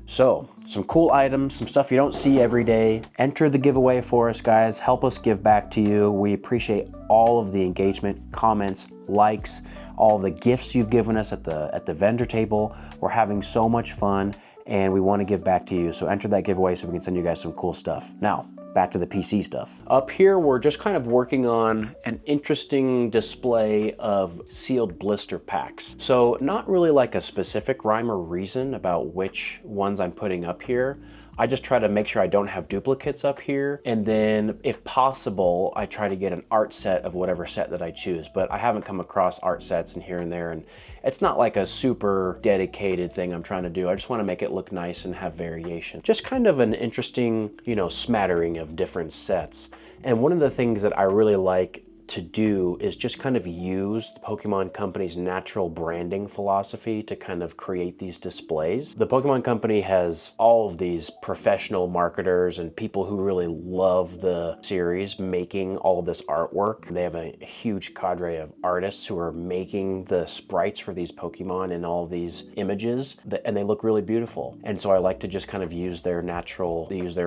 So, some cool items, some stuff you don't see every day. Enter the giveaway for us, guys. Help us give back to you. We appreciate all of the engagement, comments, likes, all the gifts you've given us at the vendor table. We're having so much fun, and we want to give back to you. So enter that giveaway so we can send you guys some cool stuff. Now, back to the PC stuff. Up here, we're just kind of working on an interesting display of sealed blister packs. So not really like a specific rhyme or reason about which ones I'm putting up here. I just try to make sure I don't have duplicates up here. And then if possible, I try to get an art set of whatever set that I choose. But I haven't come across art sets in here and there. And it's not like a super dedicated thing I'm trying to do. I just want to make it look nice and have variation. Just kind of an interesting, you know, smattering of different sets. And one of the things that I really like to do is just kind of use the Pokemon Company's natural branding philosophy to kind of create these displays. The Pokemon Company has all of these professional marketers and people who really love the series making all of this artwork. They have a huge cadre of artists who are making the sprites for these Pokemon and all these images, and they look really beautiful. And so I like to just kind of use their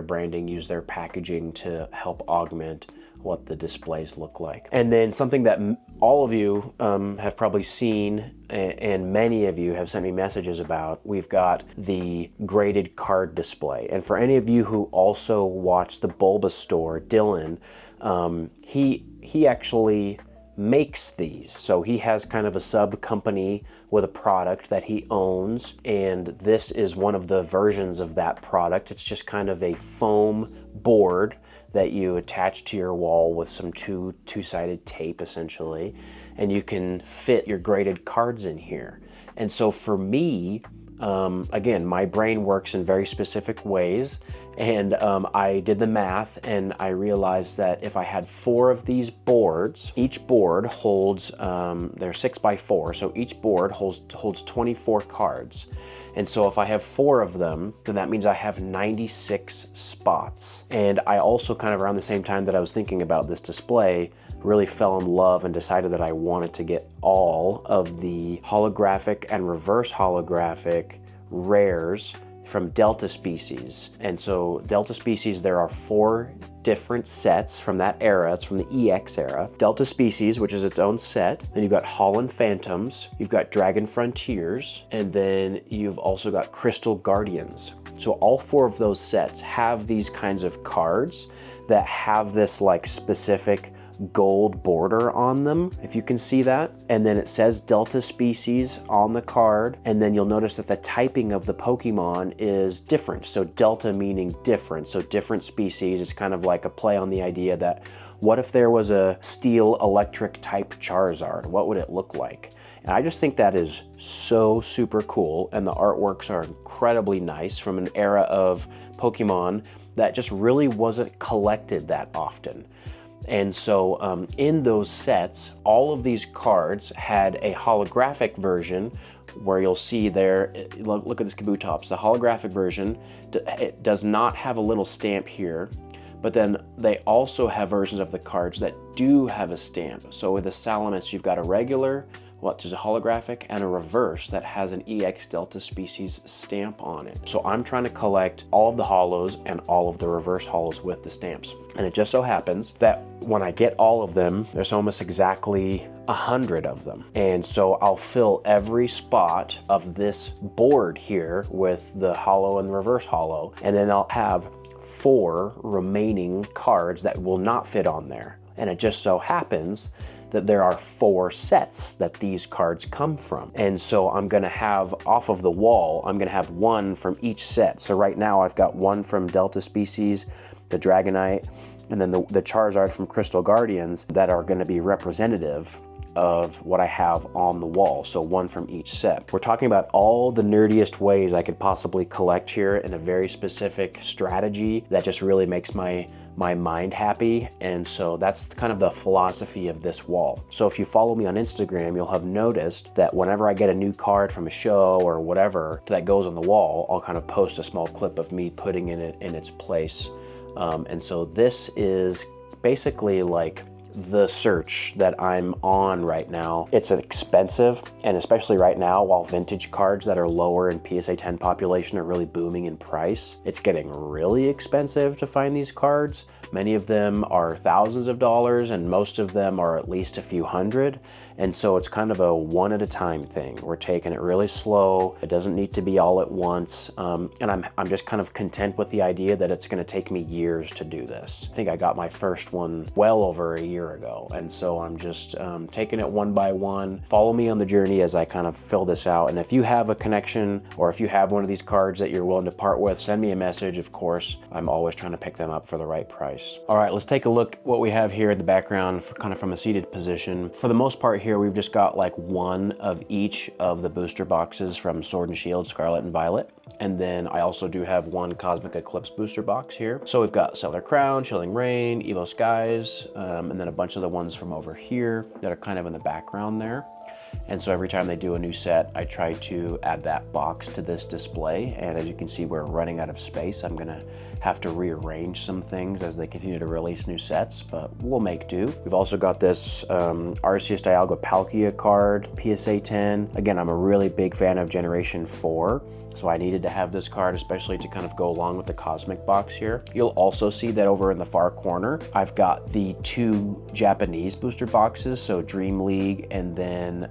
branding, use their packaging to help augment what the displays look like. And then something that all of you have probably seen, and many of you have sent me messages about, we've got the graded card display. And for any of you who also watch the Bulbasaur, Dylan, he actually makes these. So he has kind of a sub company with a product that he owns, and this is one of the versions of that product. It's just kind of a foam board that you attach to your wall with some two-sided tape essentially, and you can fit your graded cards in here. And so for me, again, my brain works in very specific ways, and I did the math and I realized that if I had 4 of these boards, each board holds, they're 6x4, so each board holds 24 cards. And so if I have 4 of them, then that means I have 96 spots. And I also kind of around the same time that I was thinking about this display, really fell in love and decided that I wanted to get all of the holographic and reverse holographic rares from Delta Species. And so Delta Species, there are 4 different sets from that era. It's from the EX era. Delta Species, which is its own set. Then you've got Holland Phantoms, you've got Dragon Frontiers, and then you've also got Crystal Guardians. So all 4 of those sets have these kinds of cards that have this like specific gold border on them, if you can see that. And then it says Delta Species on the card, and then you'll notice that the typing of the Pokemon is different. So Delta meaning different, so different species. It's kind of like a play on the idea that what if there was a steel electric type Charizard? What would it look like? And I just think that is so super cool, and the artworks are incredibly nice from an era of Pokemon that just really wasn't collected that often. And so in those sets, all of these cards had a holographic version where you'll see there, look at this Kabutops, the holographic version, it does not have a little stamp here, but then they also have versions of the cards that do have a stamp. So with the Salamence, you've got a regular, which is a holographic, and a reverse that has an EX Delta Species stamp on it. So I'm trying to collect all of the holos and all of the reverse holos with the stamps. And it just so happens that when I get all of them, there's almost exactly 100 of them. And so I'll fill every spot of this board here with the holo and the reverse holo, and then I'll have 4 remaining cards that will not fit on there. And it just so happens that there are 4 sets that these cards come from. And so I'm gonna have off of the wall, I'm gonna have 1 from each set. So right now I've got 1 from Delta Species, the Dragonite, and then the Charizard from Crystal Guardians that are gonna be representative of what I have on the wall. So 1 from each set. We're talking about all the nerdiest ways I could possibly collect here in a very specific strategy that just really makes my mind happy. And so that's kind of the philosophy of this wall. So if you follow me on Instagram, you'll have noticed that whenever I get a new card from a show or whatever that goes on the wall, I'll kind of post a small clip of me putting it in its place. And so this is basically like the search that I'm on right now. It's expensive, and especially right now while vintage cards that are lower in PSA 10 population are really booming in price, it's getting really expensive to find these cards. Many of them are thousands of dollars, and most of them are at least a few hundred. And so it's kind of a one at a time thing. We're taking it really slow. It doesn't need to be all at once. And I'm just kind of content with the idea that it's gonna take me years to do this. I think I got my first one well over a year ago. And so I'm just taking it one by one. Follow me on the journey as I kind of fill this out. And if you have a connection, or if you have one of these cards that you're willing to part with, send me a message, of course. I'm always trying to pick them up for the right price. All right, let's take a look what we have here in the background, kind of from a seated position. For the most part here we've just got like one of each of the booster boxes from Sword and Shield, Scarlet and Violet. And then I also do have one Cosmic Eclipse booster box here. So we've got Stellar Crown, Chilling Reign, Evo Skies, and then a bunch of the ones from over here that are kind of in the background there. And so every time they do a new set, I try to add that box to this display. And as you can see, we're running out of space. I'm gonna have to rearrange some things as they continue to release new sets, but we'll make do. We've also got this Arceus Dialga Palkia card, PSA 10. Again, I'm a really big fan of Generation 4. So I needed to have this card, especially to kind of go along with the Cosmic box here. You'll also see that over in the far corner, I've got the 2 Japanese booster boxes, so Dream League and then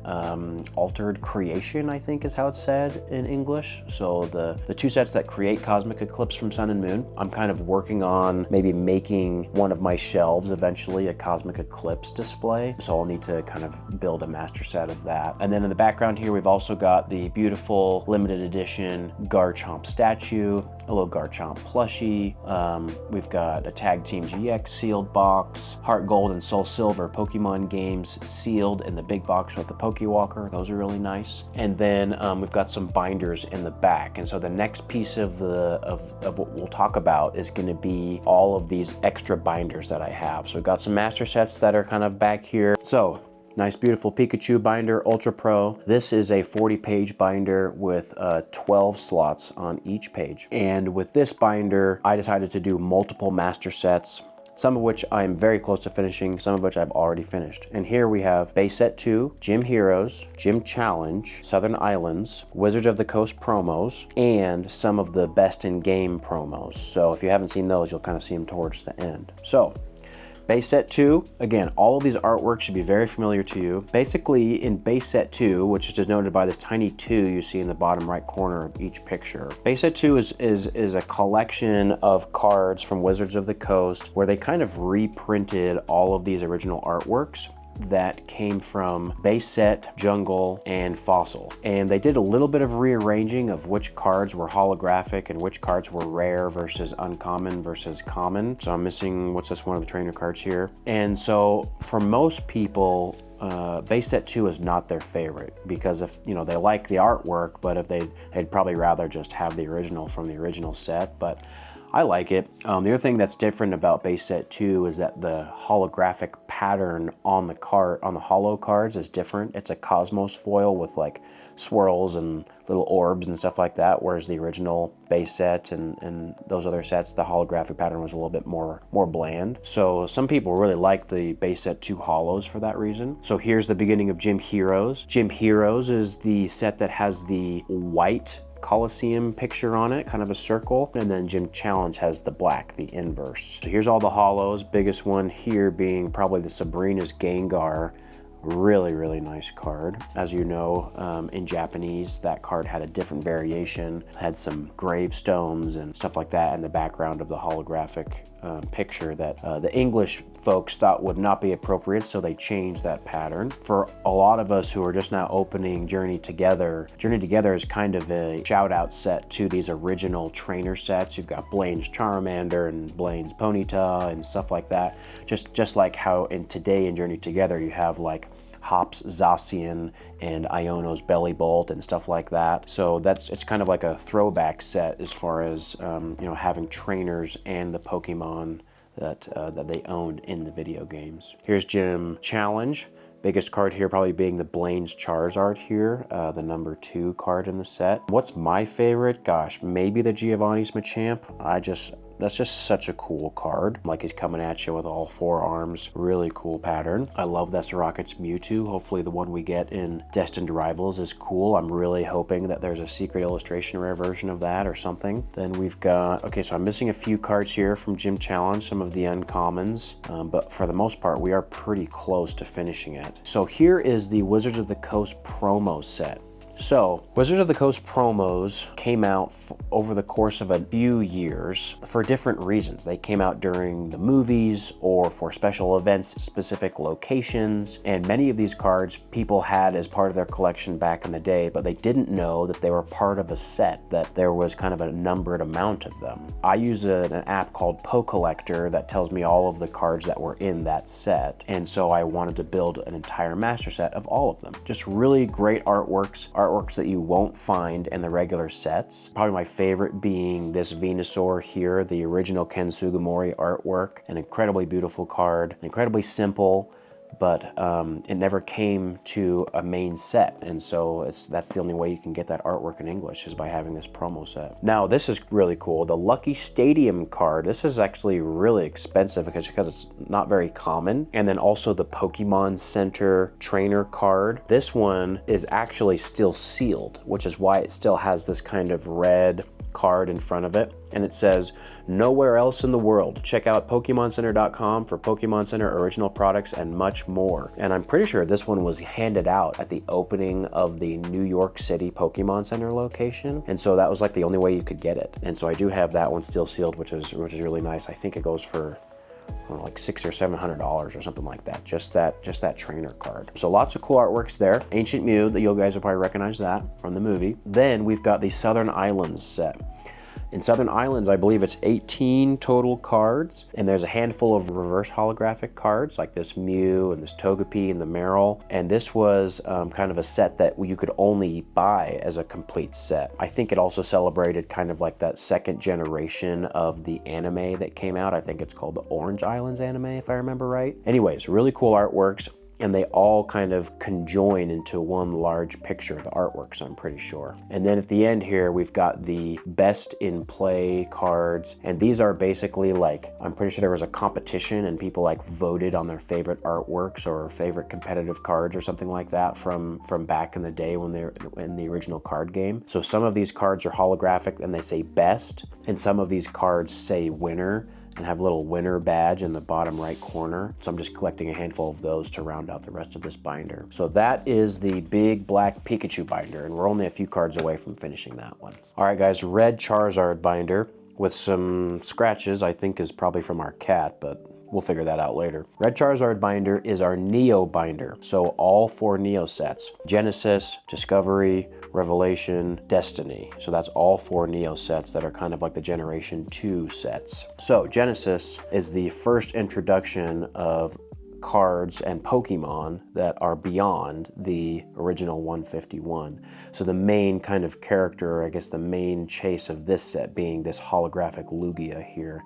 Altered Creation, I think is how it's said in English. So the 2 sets that create Cosmic Eclipse from Sun and Moon. I'm kind of working on maybe making one of my shelves eventually a Cosmic Eclipse display. So I'll need to kind of build a master set of that. And then in the background here, we've also got the beautiful limited edition JARCHAMP statue, a little JARCHAMP plushie. We've got a Tag Team GX sealed box, Heart Gold and Soul Silver Pokemon games sealed in the big box with the Pokewalker. Those are really nice. And then we've got some binders in the back. And so the next piece of what we'll talk about is going to be all of these extra binders that I have. So we've got some master sets that are kind of back here. So nice, beautiful Pikachu binder, Ultra Pro. This is a 40-page binder with 12 slots on each page. And with this binder, I decided to do multiple master sets, some of which I'm very close to finishing, some of which I've already finished. And here we have Base Set 2, Gym Heroes, Gym Challenge, Southern Islands, Wizards of the Coast promos, and some of the best in game promos. So if you haven't seen those, you'll kind of see them towards the end. So Base Set 2, again, all of these artworks should be very familiar to you. Basically, in Base Set 2, which is denoted by this tiny 2 you see in the bottom right corner of each picture. Base Set 2 is a collection of cards from Wizards of the Coast where they kind of reprinted all of these original artworks that came from Base Set, Jungle, and Fossil. And they did a little bit of rearranging of which cards were holographic and which cards were rare versus uncommon versus common. So I'm missing, what's this, one of the trainer cards here. And so for most people, Base Set 2 is not their favorite because if, you know, they like the artwork, but if they'd probably rather just have the original from the original set. But I like it. The other thing that's different about Base Set 2 is that the holographic pattern on the card, on the holo cards, is different. It's a Cosmos foil with like swirls and little orbs and stuff like that, whereas the original Base Set and those other sets, the holographic pattern was a little bit more bland. So some people really like the Base Set 2 holos for that reason. So here's the beginning of Gym Heroes. Gym Heroes is the set that has the white Coliseum picture on it, kind of a circle, and then Gym Challenge has the black, the inverse. So here's all the holos, biggest one here being probably the Sabrina's Gengar. Really nice card. As you know, in Japanese, that card had a different variation, had some gravestones and stuff like that in the background of the holographic picture that the English folks thought would not be appropriate, so they changed that pattern. For a lot of us who are just now opening Journey Together is kind of a shout out set to these original trainer sets. You've got Blaine's Charmander and Blaine's Ponyta and stuff like that. Just like how today in Journey Together you have like Hop's Zacian and Iono's Belly Bolt and stuff like that. So it's kind of like a throwback set as far as you know, having trainers and the Pokemon that they owned in the video games. Here's Gym Challenge. Biggest card here probably being the Blaine's Charizard here, the number 2 card in the set. What's my favorite? Gosh, maybe the Giovanni's Machamp. That's just such a cool card. Like he's coming at you with all 4 arms. Really cool pattern. I love that Rocket's Mewtwo. Hopefully the one we get in Destined Rivals is cool. I'm really hoping that there's a secret illustration rare version of that or something. Then we've got, okay, so I'm missing a few cards here from Gym Challenge, some of the uncommons, but for the most part, we are pretty close to finishing it. So here is the Wizards of the Coast promo set. So, Wizards of the Coast promos came out over the course of a few years for different reasons. They came out during the movies or for special events, specific locations, and many of these cards people had as part of their collection back in the day, but they didn't know that they were part of a set, that there was kind of a numbered amount of them. I use an app called PoKollector that tells me all of the cards that were in that set, and so I wanted to build an entire master set of all of them. Just really great artworks that you won't find in the regular sets. Probably my favorite being this Venusaur here, the original Ken Sugimori artwork. An incredibly beautiful card, incredibly simple, but it never came to a main set, and so that's the only way you can get that artwork in English, is by having this promo set. Now this is really cool, the Lucky Stadium card. This is actually really expensive because it's not very common. And then also the Pokemon Center trainer card. This one is actually still sealed, which is why it still has this kind of red card in front of it, and it says, "Nowhere else in the world. Check out PokemonCenter.com for Pokemon Center original products and much more." And I'm pretty sure this one was handed out at the opening of the New York City Pokemon Center location, and so that was like the only way you could get it. And so I do have that one still sealed, which is really nice. I think it goes for, I don't know, like $600 or $700 or something like that. Just that trainer card. So lots of cool artworks there. Ancient Mew, that you guys will probably recognize that from the movie. Then we've got the Southern Islands set. In Southern Islands, I believe it's 18 total cards, and there's a handful of reverse holographic cards like this Mew and this Togepi and the Marill. And this was kind of a set that you could only buy as a complete set. I think it also celebrated kind of like that second generation of the anime that came out. I think it's called the Orange Islands anime, if I remember right. Anyways, really cool artworks, and they all kind of conjoin into one large picture, the artworks, I'm pretty sure. And then at the end here, we've got the best in play cards, and these are basically like, I'm pretty sure there was a competition and people like voted on their favorite artworks or favorite competitive cards or something like that from back in the day when they're in the original card game. So some of these cards are holographic and they say best, and some of these cards say winner and have a little winner badge in the bottom right corner. So I'm just collecting a handful of those to round out the rest of this binder. So that is the big black Pikachu binder, and we're only a few cards away from finishing that one. All right guys, red Charizard binder with some scratches, I think is probably from our cat, but we'll figure that out later. Red Charizard binder is our Neo binder. So all 4 Neo sets: Genesis, Discovery, Revelation, Destiny. So that's all 4 Neo sets that are kind of like the Generation 2 sets. So Genesis is the first introduction of cards and Pokemon that are beyond the original 151. So the main kind of character, I guess the main chase of this set being this holographic Lugia here.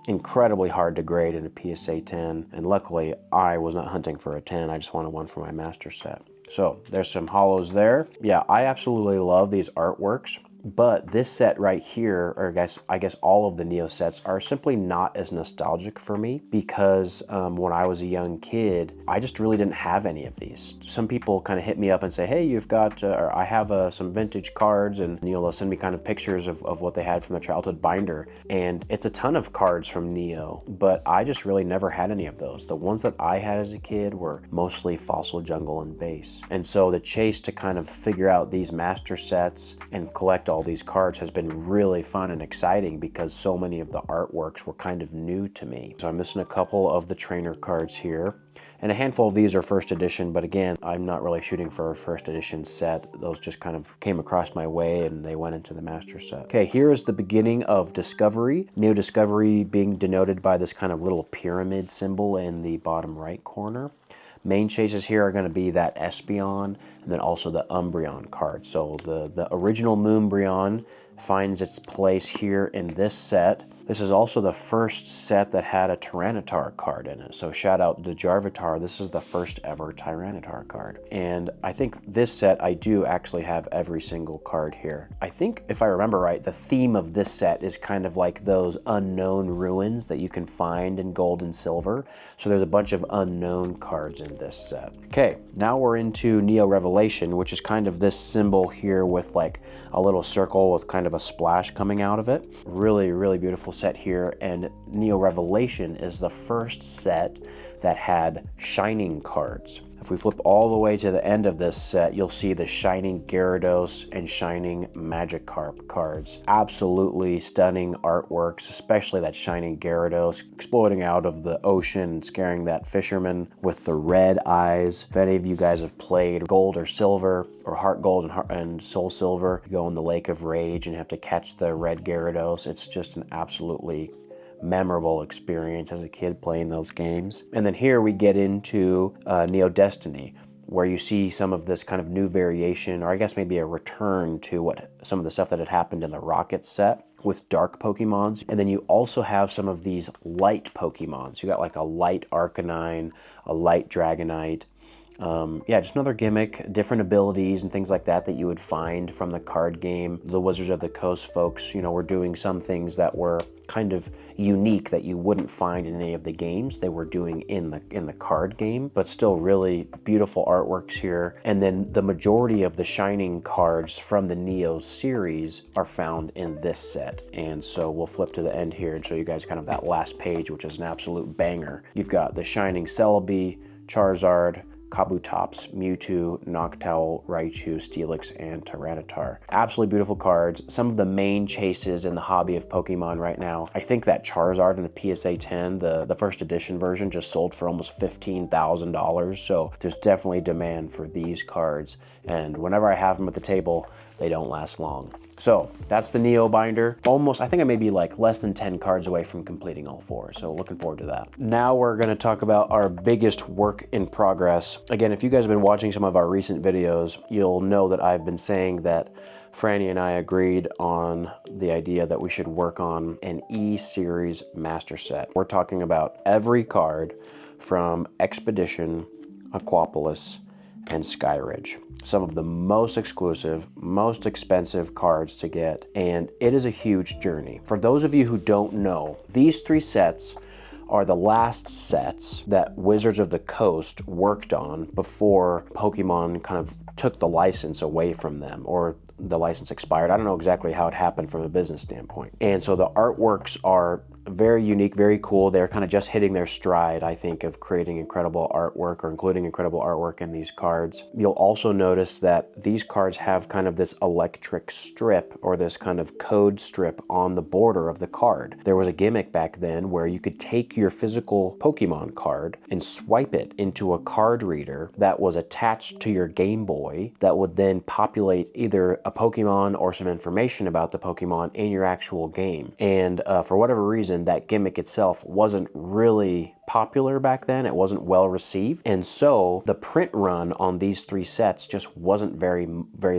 Incredibly hard to grade in a PSA 10, and luckily I was not hunting for a 10, I just wanted one for my master set. So there's some holos there. Yeah, I absolutely love these artworks. But this set right here, or I guess all of the Neo sets, are simply not as nostalgic for me because when I was a young kid, I just really didn't have any of these. Some people kind of hit me up and say, hey, you've got, or I have some vintage cards, and they'll send me kind of pictures of what they had from their childhood binder. And it's a ton of cards from Neo, but I just really never had any of those. The ones that I had as a kid were mostly Fossil Jungle and Base. And so the chase to kind of figure out these master sets and collect all these cards has been really fun and exciting because so many of the artworks were kind of new to me. So I'm missing a couple of the trainer cards here, and a handful of these are first edition, but again, I'm not really shooting for a first edition set. Those just kind of came across my way and they went into the master set. Okay, here is the beginning of Discovery. Neo Discovery being denoted by this kind of little pyramid symbol in the bottom right corner. Main chases here are going to be that Espeon and then also the Umbreon card. So the original Moonbreon finds its place here in this set. This is also the first set that had a Tyranitar card in it. So shout out to Jarvitar, this is the first ever Tyranitar card. And I think this set, I do actually have every single card here. I think if I remember right, the theme of this set is kind of like those unknown ruins that you can find in gold and silver. So there's a bunch of unknown cards in this set. Okay, now we're into Neo Revelation, which is kind of this symbol here with like a little circle with kind of a splash coming out of it. Really, really beautiful set here, and Neo Revelation is the first set that had shining cards. If we flip all the way to the end of this set, you'll see the Shining Gyarados and Shining Magikarp cards. Absolutely stunning artworks, especially that Shining Gyarados exploding out of the ocean and scaring that fisherman with the red eyes. If any of you guys have played Gold or Silver, or Heart Gold and Soul Silver, you go in the Lake of Rage and you have to catch the red Gyarados. It's just an absolutely memorable experience as a kid playing those games. And then here we get into Neo Destiny, where you see some of this kind of new variation, or I guess maybe a return to what some of the stuff that had happened in the Rocket set with dark Pokemons. And then you also have some of these light Pokemons. You got like a light Arcanine, a light Dragonite. Yeah, just another gimmick, different abilities and things like that you would find from the card game. The Wizards of the Coast folks, you know, were doing some things that were kind of unique that you wouldn't find in any of the games they were doing in the card game, but still really beautiful artworks here. And then the majority of the Shining cards from the Neo series are found in this set. And so we'll flip to the end here and show you guys kind of that last page, which is an absolute banger. You've got the Shining Celebi, Charizard, Kabutops, Mewtwo, Noctowl, Raichu, Steelix, and Tyranitar. Absolutely beautiful cards. Some of the main chases in the hobby of Pokemon right now. I think that Charizard in a PSA 10, the first edition version, just sold for almost $15,000. So there's definitely demand for these cards. And whenever I have them at the table, they don't last long. So that's the Neo binder. Almost, I think I may be like less than 10 cards away from completing all 4. So looking forward to that. Now we're gonna talk about our biggest work in progress. Again, if you guys have been watching some of our recent videos, you'll know that I've been saying that Franny and I agreed on the idea that we should work on an E-Series master set. We're talking about every card from Expedition, Aquapolis, and Skyridge. Some of the most exclusive, most expensive cards to get, and it is a huge journey. For those of you who don't know, these 3 sets are the last sets that Wizards of the Coast worked on before Pokemon kind of took the license away from them, or the license expired. I don't know exactly how it happened from a business standpoint. And so the artworks are very unique, very cool. They're kind of just hitting their stride, I think, of creating incredible artwork, or including incredible artwork in these cards. You'll also notice that these cards have kind of this electric strip, or this kind of code strip on the border of the card. There was a gimmick back then where you could take your physical Pokemon card and swipe it into a card reader that was attached to your Game Boy that would then populate either a Pokemon or some information about the Pokemon in your actual game. And for whatever reason, that gimmick itself wasn't really popular back then. It wasn't well received. And so the print run on these 3 sets just wasn't very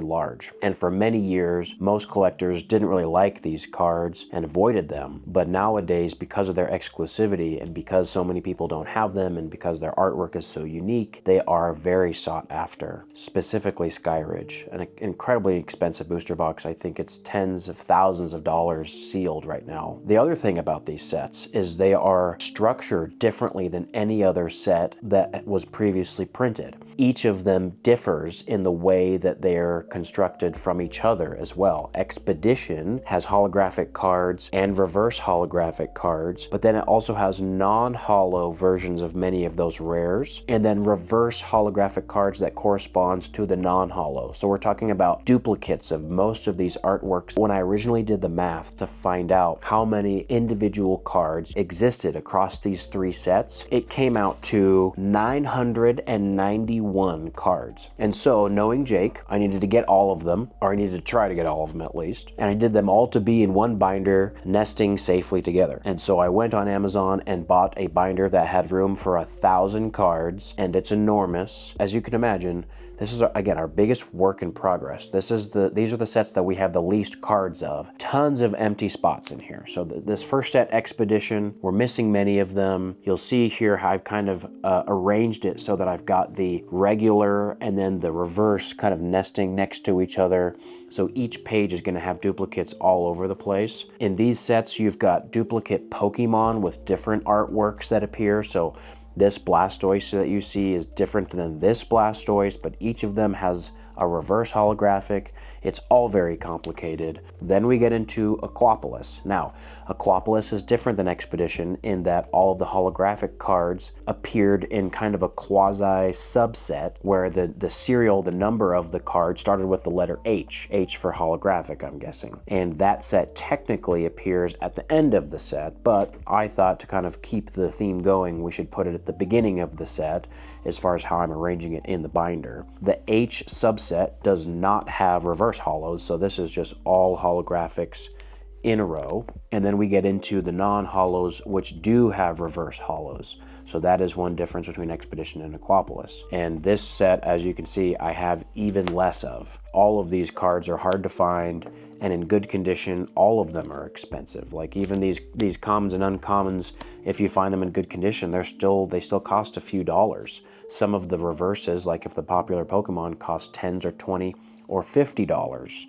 large. And for many years, most collectors didn't really like these cards and avoided them. But nowadays, because of their exclusivity and because so many people don't have them and because their artwork is so unique, they are very sought after. Specifically Skyridge, an incredibly expensive booster box. I think it's tens of thousands of dollars sealed right now. The other thing about these sets is they are structured differently than any other set that was previously printed. Each of them differs in the way that they're constructed from each other as well. Expedition has holographic cards and reverse holographic cards, but then it also has non-holo versions of many of those rares, and then reverse holographic cards that corresponds to the non-holo. So we're talking about duplicates of most of these artworks. When I originally did the math to find out how many individual cards existed across these 3 sets, it came out to 991 cards. And so, knowing Jake, I needed to get all of them, or I needed to try to get all of them at least, and I did them all to be in one binder, nesting safely together. And so I went on Amazon and bought a binder that had room for 1,000 cards, and it's enormous. As you can imagine, this is, again, our biggest work in progress. These are the sets that we have the least cards of. Tons of empty spots in here. So this first set, Expedition, we're missing many of them. You'll see here how I've kind of arranged it so that I've got the regular and then the reverse kind of nesting next to each other. So each page is going to have duplicates all over the place. In these sets, you've got duplicate Pokemon with different artworks that appear. So this Blastoise that you see is different than this Blastoise, but each of them has a reverse holographic. It's all very complicated. Then we get into Aquapolis. Now, Aquapolis is different than Expedition in that all of the holographic cards appeared in kind of a quasi subset where the serial, the number of the card started with the letter H. H for holographic, I'm guessing. And that set technically appears at the end of the set, but I thought to kind of keep the theme going, we should put it at the beginning of the set as far as how I'm arranging it in the binder. The H subset does not have reverse holos, so this is just all holographics in a row. And then we get into the non-holos, which do have reverse holos. So that is one difference between Expedition and Aquapolis. And this set, as you can see, I have even less of. All of these cards are hard to find, and in good condition, all of them are expensive. Like even these commons and uncommons, if you find them in good condition, they still cost a few dollars. Some of the reverses, like if the popular Pokemon, cost 10s or 20 or $50.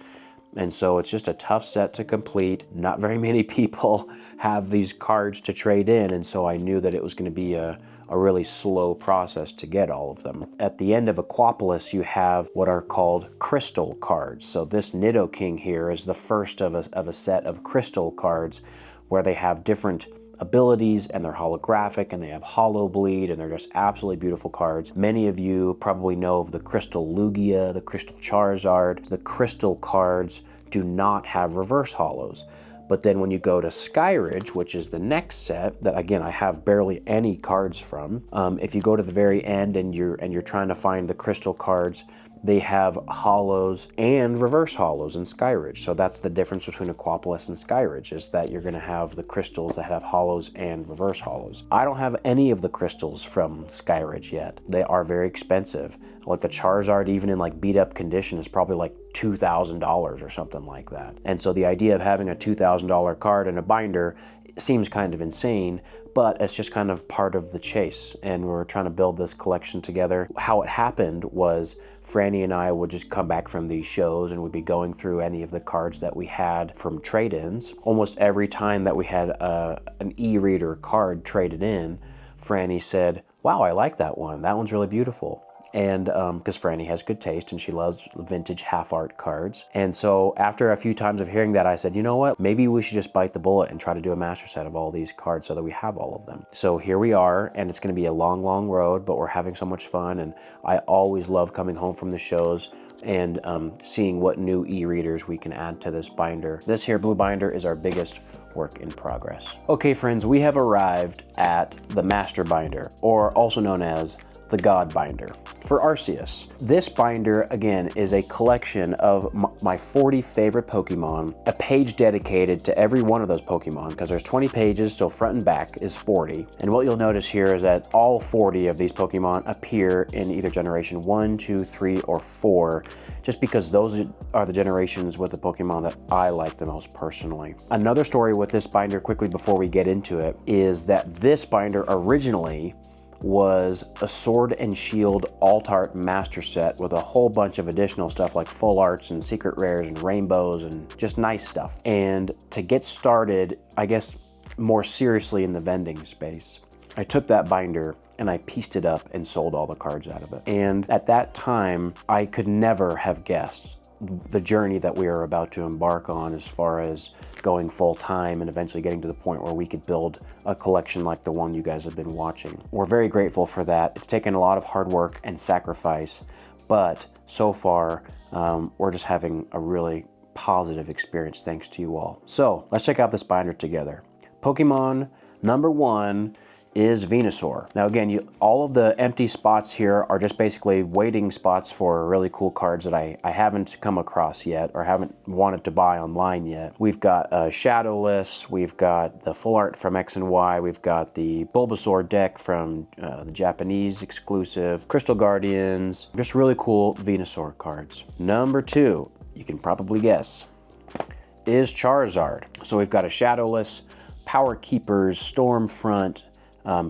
And so it's just a tough set to complete. Not very many people have these cards to trade in, and so I knew that it was going to be a really slow process to get all of them. At the end of Aquapolis, you have what are called crystal cards. So this Nidoking here is the first of a set of crystal cards where they have different abilities and they're holographic and they have holo bleed and they're just absolutely beautiful cards. Many of you probably know of the Crystal Lugia, the Crystal Charizard. The crystal cards do not have reverse holos. But then when you go to Skyridge, which is the next set that again I have barely any cards from, if you go to the very end and you're trying to find the crystal cards, they have holos and reverse holos in Skyridge. So that's the difference between Aquapolis and Skyridge, is that you're going to have the crystals that have holos and reverse holos. I don't have any of the crystals from Skyridge yet. They are very expensive. Like the Charizard, even in like beat up condition, is probably like $2,000 or something like that. And so the idea of having a $2,000 card in a binder seems kind of insane, but it's just kind of part of the chase, and we're trying to build this collection together. How it happened was Franny and I would just come back from these shows and we'd be going through any of the cards that we had from trade-ins. Almost every time that we had an e-reader card traded in, Franny said, "Wow, I like that one. That one's really beautiful." And because Franny has good taste and she loves vintage half art cards. And so after a few times of hearing that, I said, you know what, maybe we should just bite the bullet and try to do a master set of all these cards so that we have all of them. So here we are, and it's going to be a long, long road, but we're having so much fun. And I always love coming home from the shows and seeing what new e-readers we can add to this binder. This here blue binder is our biggest work in progress. Okay, friends, we have arrived at the master binder, or also known as the God Binder for Arceus. This binder, again, is a collection of my 40 favorite Pokemon, a page dedicated to every one of those Pokemon, because there's 20 pages, so front and back is 40. And what you'll notice here is that all 40 of these Pokemon appear in either generation 1, 2, 3, or 4, just because those are the generations with the Pokemon that I like the most personally. Another story with this binder, quickly before we get into it, is that this binder originally was a Sword and Shield alt art master set with a whole bunch of additional stuff like full arts and secret rares and rainbows and just nice stuff. And to get started, I guess more seriously in the vending space, I took that binder and I pieced it up and sold all the cards out of it. And at that time, I could never have guessed the journey that we are about to embark on as far as going full time and eventually getting to the point where we could build a collection like the one you guys have been watching. We're very grateful for that. It's taken a lot of hard work and sacrifice, but so far we're just having a really positive experience thanks to you all. So let's check out this binder together. Pokemon number 1 is Venusaur. Now again, all of the empty spots here are just basically waiting spots for really cool cards that I haven't come across yet or haven't wanted to buy online yet. We've got Shadowless, we've got the full art from X and Y, we've got the Bulbasaur deck from the Japanese exclusive, Crystal Guardians, just really cool Venusaur cards. Number 2, you can probably guess, is Charizard. So we've got a Shadowless, Power Keepers, Stormfront,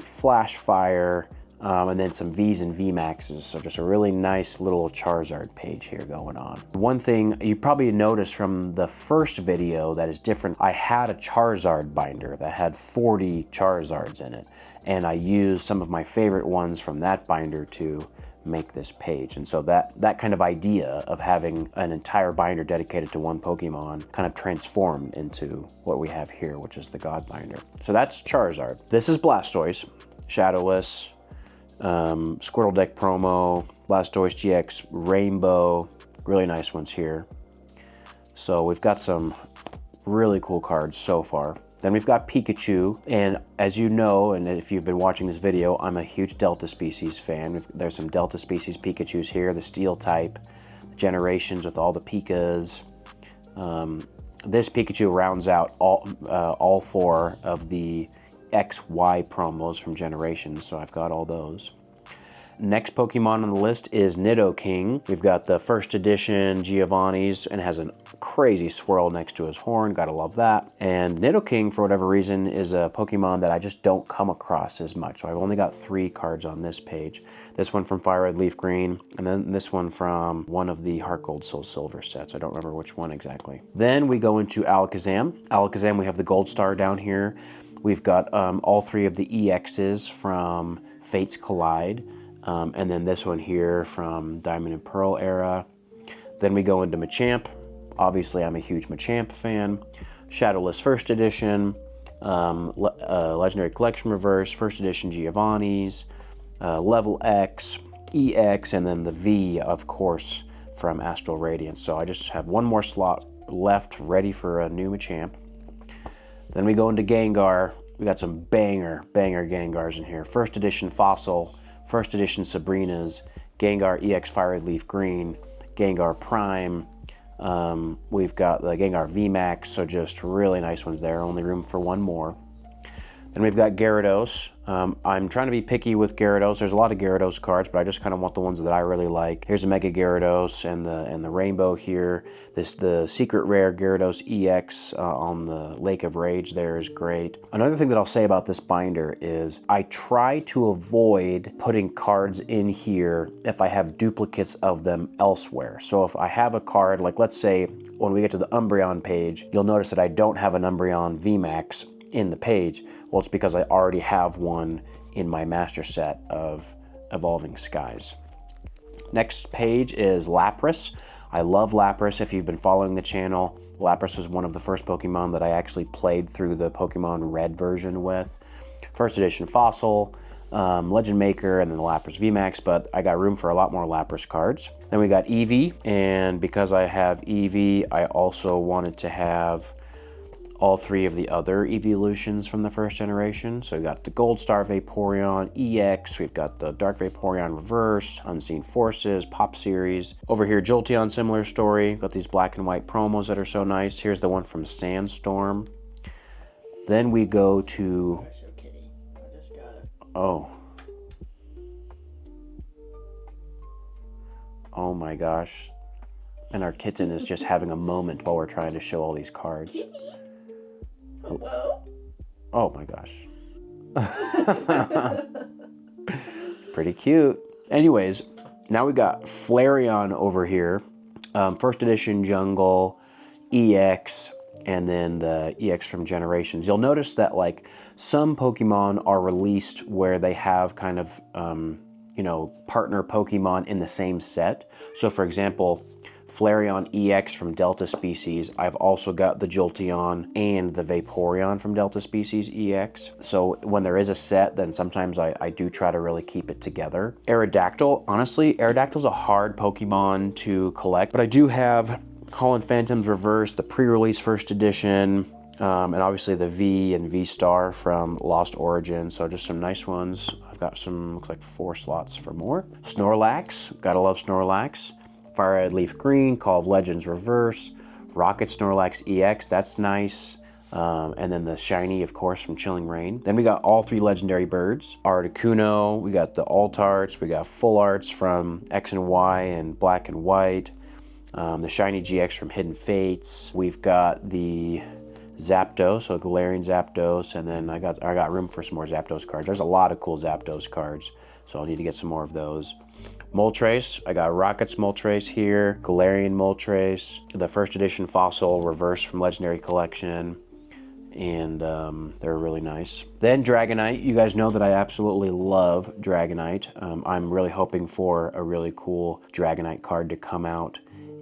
Flash Fire, and then some V's and VMAXs. So just a really nice little Charizard page here going on. One thing you probably noticed from the first video that is different, I had a Charizard binder that had 40 Charizards in it. And I used some of my favorite ones from that binder to make this page. And so that kind of idea of having an entire binder dedicated to one Pokemon kind of transformed into what we have here, which is the God binder. So that's Charizard. This is Blastoise, Shadowless, Squirtle Deck promo, Blastoise GX Rainbow, really nice ones here. So we've got some really cool cards so far. Then we've got Pikachu, and as you know, and if you've been watching this video, I'm a huge Delta Species fan. There's some Delta Species Pikachus here, the Steel type, Generations with all the Pikas. This Pikachu rounds out all 4 of the XY promos from Generations, so I've got all those. Next Pokemon on the list is Nidoking. We've got the first edition Giovanni's and has a crazy swirl next to his horn. Gotta love that. And Nidoking, for whatever reason, is a Pokemon that I just don't come across as much. So I've only got 3 cards on this page. This one from Fire Red Leaf Green, and then this one from one of the Heart Gold Soul Silver sets. I don't remember which one exactly. Then we go into Alakazam. Alakazam, we have the Gold Star down here. We've got all 3 of the EXs from Fates Collide. And then this one here from Diamond and Pearl era. Then we go into Machamp. Obviously, I'm a huge Machamp fan. Shadowless First Edition, Legendary Collection Reverse, First Edition Giovanni's, Level X, EX, and then the V, of course, from Astral Radiance. So I just have one more slot left ready for a new Machamp. Then we go into Gengar. We got some banger Gengars in here. First Edition Fossil, First Edition Sabrina's, Gengar EX Fire Red Leaf Green, Gengar Prime. We've got the Gengar VMAX, so just really nice ones there. Only room for one more. Then we've got Gyarados. I'm trying to be picky with Gyarados. There's a lot of Gyarados cards, but I just kind of want the ones that I really like. Here's a Mega Gyarados and the Rainbow here. The Secret Rare Gyarados EX on the Lake of Rage there is great. Another thing that I'll say about this binder is I try to avoid putting cards in here if I have duplicates of them elsewhere. So if I have a card, like let's say when we get to the Umbreon page, you'll notice that I don't have an Umbreon VMAX in the page. Well, it's because I already have one in my master set of Evolving Skies. Next page is Lapras. I love Lapras. If you've been following the channel, Lapras was one of the first Pokemon that I actually played through the Pokemon Red version with. First Edition Fossil, Legend Maker, and then the Lapras VMAX, but I got room for a lot more Lapras cards. Then we got Eevee, and because I have Eevee, I also wanted to have all 3 of the other evolutions from the first generation. So we got the Gold Star Vaporeon EX, we've got the Dark Vaporeon Reverse, Unseen Forces, Pop Series. Over here, Jolteon, similar story. Got these black and white promos that are so nice. Here's the one from Sandstorm. Then we go to... Oh. Oh my gosh. And our kitten is just having a moment while we're trying to show all these cards. Hello? Oh my gosh. It's pretty cute. Anyways, now we got Flareon over here. First Edition Jungle, EX, and then the EX from Generations. You'll notice that like some Pokemon are released where they have kind of, you know, partner Pokemon in the same set. So for example, Flareon EX from Delta Species. I've also got the Jolteon and the Vaporeon from Delta Species EX. So when there is a set, then sometimes I do try to really keep it together. Aerodactyl, honestly, Aerodactyl's a hard Pokemon to collect, but I do have Holland Phantoms Reverse, the pre-release first edition, and obviously the V and V-Star from Lost Origin. So just some nice ones. I've got some, looks like 4 slots for more. Snorlax, gotta love Snorlax. Fire Red Leaf Green, Call of Legends Reverse, Rocket Snorlax EX, that's nice. And then the shiny, of course, from Chilling Reign. Then we got all 3 legendary birds. Articuno, we got the alt arts, we got full arts from X and Y and Black and White. The shiny GX from Hidden Fates. We've got the Zapdos, so Galarian Zapdos, and then I got room for some more Zapdos cards. There's a lot of cool Zapdos cards, so I'll need to get some more of those. Moltres, I got Rockets Moltres here, Galarian Moltres, the first edition Fossil Reverse from Legendary Collection, and they're really nice. Then Dragonite. You guys know that I absolutely love Dragonite. I'm really hoping for a really cool Dragonite card to come out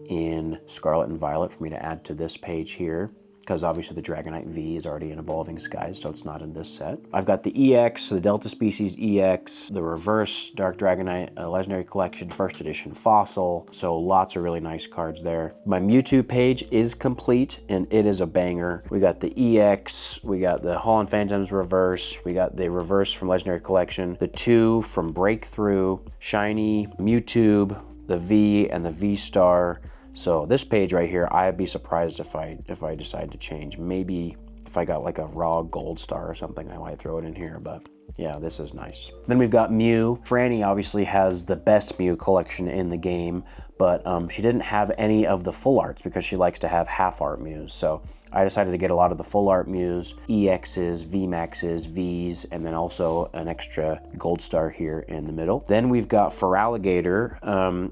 in Scarlet and Violet for me to add to this page here, because obviously the Dragonite V is already in Evolving Skies, so it's not in this set. I've got the EX, the Delta Species EX, the Reverse Dark Dragonite Legendary Collection, First Edition Fossil, so lots of really nice cards there. My Mewtwo page is complete, and it is a banger. We got the EX, we got the Holland Phantoms Reverse, we got the Reverse from Legendary Collection, the 2 from Breakthrough, Shiny, Mewtwo, the V, and the V-Star. So this page right here, I'd be surprised if I decide to change. Maybe if I got like a raw gold star or something, I might throw it in here, but yeah, this is nice. Then we've got Mew. Franny obviously has the best Mew collection in the game, but she didn't have any of the full arts because she likes to have half art Mews. So I decided to get a lot of the full art Mews, EXs, VMAXs, Vs, and then also an extra gold star here in the middle. Then we've got Feraligatr.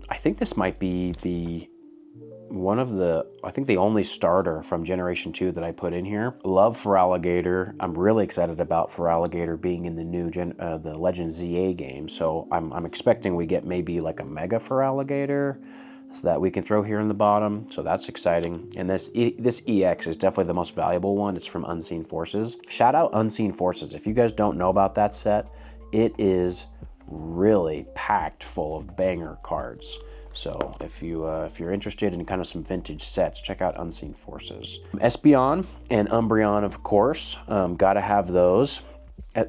I think this might be the I think the only starter from Generation 2 that I put in here. Love Feraligatr. I'm really excited about Feraligatr being in the new the Legend ZA game. So I'm expecting we get maybe like a Mega Feraligatr so that we can throw here in the bottom. So that's exciting. And this EX is definitely the most valuable one. It's from Unseen Forces. Shout out Unseen Forces. If you guys don't know about that set, it is really packed full of banger cards. So if you're interested in kind of some vintage sets, check out Unseen Forces. Espeon and Umbreon, of course, gotta have those.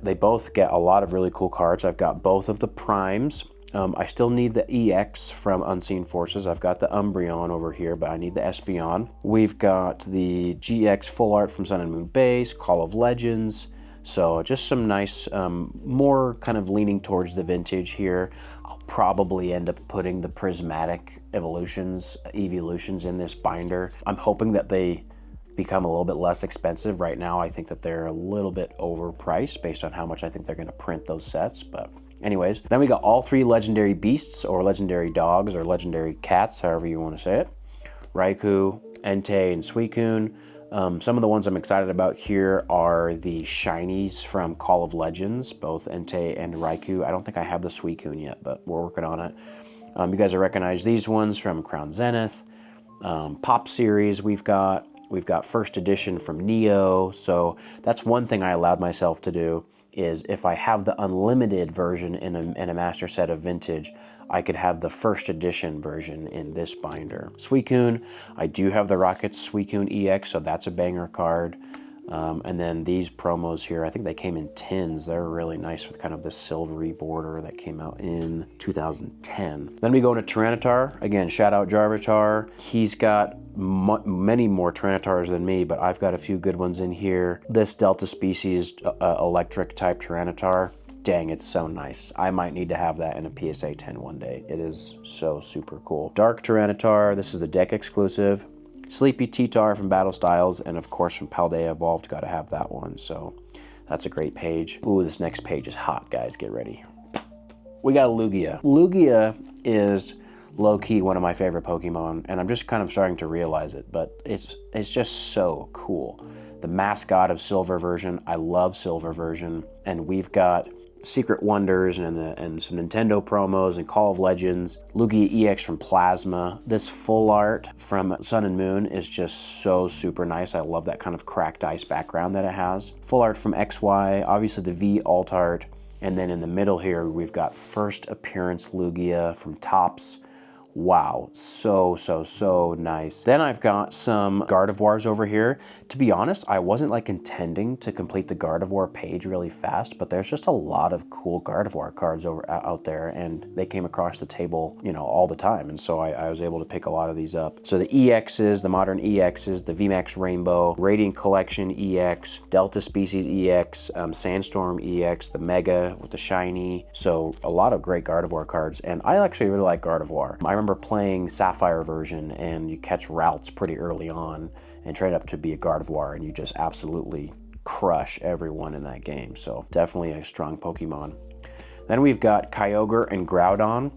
They both get a lot of really cool cards. I've got both of the primes. I still need the EX from Unseen Forces. I've got the Umbreon over here, but I need the Espeon. We've got the GX full art from Sun and Moon Base, Call of Legends. So just some nice, more kind of leaning towards the vintage here. I'll probably end up putting the prismatic evolutions in this binder. I'm hoping that they become a little bit less expensive. Right now, I think that they're a little bit overpriced based on how much I think they're gonna print those sets, but anyways. Then we got all 3 legendary beasts or legendary dogs or legendary cats, however you wanna say it. Raikou, Entei, and Suicune. Some of the ones I'm excited about here are the shinies from Call of Legends, both Entei and Raikou. I don't think I have the Suicune yet, but we're working on it. You guys will recognize these ones from Crown Zenith. Pop series we've got first edition from Neo. So that's one thing I allowed myself to do, is if I have the unlimited version in a master set of vintage, I could have the first edition version in this binder. Suicune, I do have the Rockets Suicune EX, so that's a banger card. And then these promos here, I think they came in tins. They're really nice with kind of this silvery border that came out in 2010. Then we go into Tyranitar. Again, shout out Jarvitar. He's got many more Tyranitars than me, but I've got a few good ones in here. This Delta Species electric type Tyranitar. Dang, it's so nice. I might need to have that in a PSA 10 one day. It is so super cool. Dark Tyranitar, this is the deck exclusive. Sleepy T-Tar from Battle Styles, and of course from Paldea Evolved, gotta have that one. So that's a great page. Ooh, this next page is hot, guys, get ready. We got Lugia. Lugia is low-key one of my favorite Pokemon, and I'm just kind of starting to realize it, but it's just so cool. The mascot of Silver version, I love Silver version, and we've got Secret Wonders and some Nintendo promos and Call of Legends, Lugia EX from Plasma. This full art from Sun and Moon is just so super nice. I love that kind of cracked ice background that it has. Full art from XY, obviously the V alt art, and then in the middle here we've got first appearance Lugia from Topps. Wow, so nice. Then I've got some Gardevoirs over here. To be honest, I wasn't like intending to complete the Gardevoir page really fast, but there's just a lot of cool Gardevoir cards out there, and they came across the table, you know, all the time, and so I was able to pick a lot of these up. So the EXs, the modern EXs, the VMAX Rainbow, Radiant Collection EX, Delta Species EX, Sandstorm EX, the Mega with the shiny. So a lot of great Gardevoir cards, and I actually really like Gardevoir. I remember playing Sapphire version, and you catch routes pretty early on and train up to be a Gardevoir, and you just absolutely crush everyone in that game. So definitely a strong Pokemon. Then we've got Kyogre and Groudon.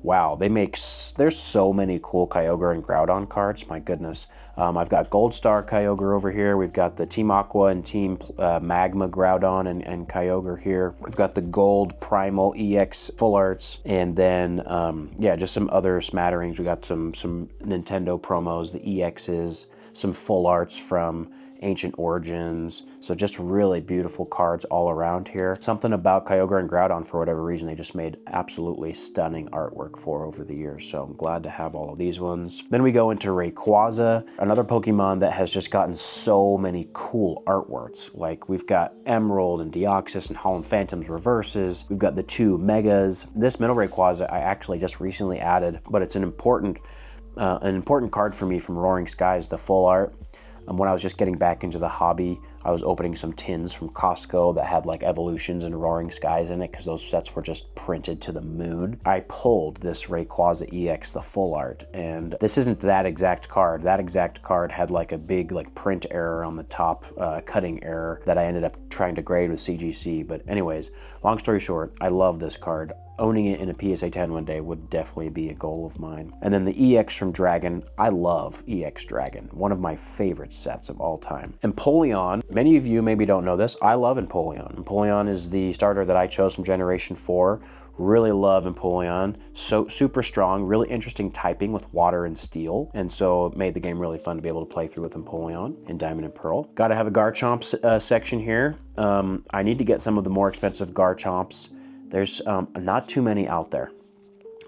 wow, there's so many cool Kyogre and Groudon cards, my goodness. I've got Gold Star Kyogre over here. We've got the Team Aqua and Team Magma Groudon and Kyogre here. We've got the Gold Primal EX Full Arts, and then, yeah, just some other smatterings. We got some Nintendo promos, the EXs, some Full Arts from Ancient Origins. So just really beautiful cards all around here. Something about Kyogre and Groudon, for whatever reason, they just made absolutely stunning artwork for over the years. So I'm glad to have all of these ones. Then we go into Rayquaza, another Pokemon that has just gotten so many cool artworks. Like we've got Emerald and Deoxys and Holland Phantoms reverses. We've got the 2 Megas. This middle Rayquaza I actually just recently added, but it's an important card for me from Roaring Skies, the full art. When I was just getting back into the hobby, I was opening some tins from Costco that had like Evolutions and Roaring Skies in it because those sets were just printed to the moon. I pulled this Rayquaza EX, the full art, and this isn't that exact card. That exact card had like a big like print error on the top, cutting error that I ended up trying to grade with CGC. But anyways, long story short, I love this card. Owning it in a PSA 10 one day would definitely be a goal of mine. And then the EX from Dragon, I love EX Dragon, one of my favorite sets of all time. Empoleon, many of you maybe don't know this, I love Empoleon. Empoleon is the starter that I chose from Generation 4. Really love Empoleon, so super strong, really interesting typing with water and steel, and so it made the game really fun to be able to play through with Empoleon in Diamond and Pearl. Got to have a Garchomp section here. I need to get some of the more expensive Garchomps. There's not too many out there,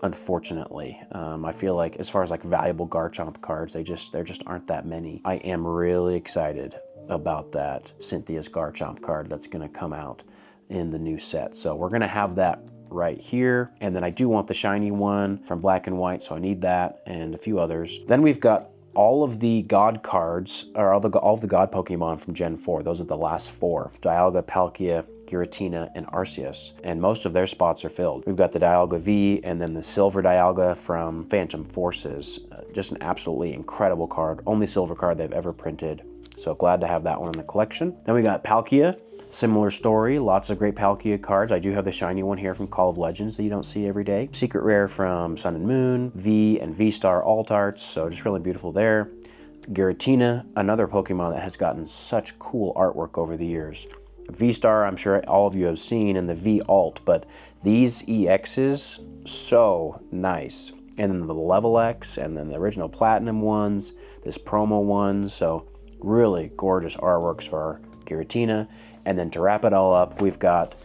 unfortunately. I feel like as far as like valuable Garchomp cards, there just aren't that many. I am really excited about that Cynthia's Garchomp card that's going to come out in the new set. So we're going to have that right here. And then I do want the shiny one from Black and White, so I need that and a few others. Then we've got all of the God cards, or all of the God Pokemon from Gen 4. Those are the last 4. Dialga, Palkia, Giratina, and Arceus, and most of their spots are filled. We've got the Dialga V and then the Silver Dialga from Phantom Forces. Just an absolutely incredible card. Only silver card they've ever printed. So glad to have that one in the collection. Then we got Palkia. Similar story, lots of great Palkia cards. I do have the shiny one here from Call of Legends that you don't see every day. Secret Rare from Sun and Moon, V and V-Star Alt Arts, so just really beautiful there. Giratina, another Pokemon that has gotten such cool artwork over the years. V-Star, I'm sure all of you have seen, and the V-Alt, but these EXs, so nice. And then the Level X, and then the original Platinum ones, this promo one, so really gorgeous artworks for Giratina. And then to wrap it all up, we've got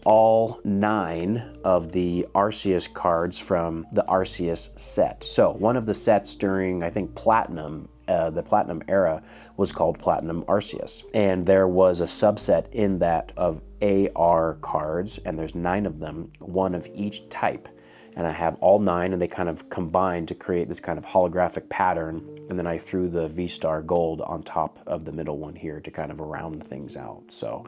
all 9 of the Arceus cards from the Arceus set. So one of the sets during, I think, Platinum, the Platinum era, was called Platinum Arceus. And there was a subset in that of AR cards, and there's 9 of them, 1 of each type. And I have all 9, and they kind of combined to create this kind of holographic pattern. And then I threw the V-Star Gold on top of the middle one here to kind of round things out. So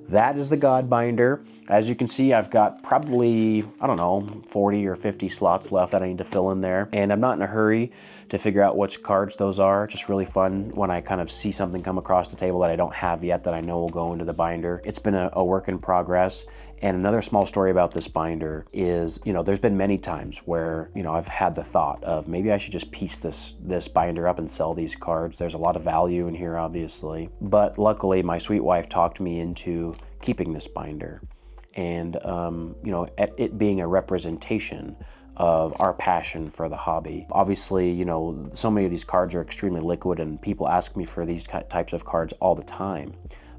that is the God Binder. As you can see, I've got probably, I don't know, 40 or 50 slots left that I need to fill in there. And I'm not in a hurry to figure out which cards those are. Just really fun when I kind of see something come across the table that I don't have yet that I know will go into the binder. It's been a work in progress. And another small story about this binder is, you know, there's been many times where, you know, I've had the thought of maybe I should just piece this binder up and sell these cards. There's a lot of value in here, obviously. But luckily, my sweet wife talked me into keeping this binder. And, you know, it being a representation of our passion for the hobby. Obviously, you know, so many of these cards are extremely liquid and people ask me for these types of cards all the time.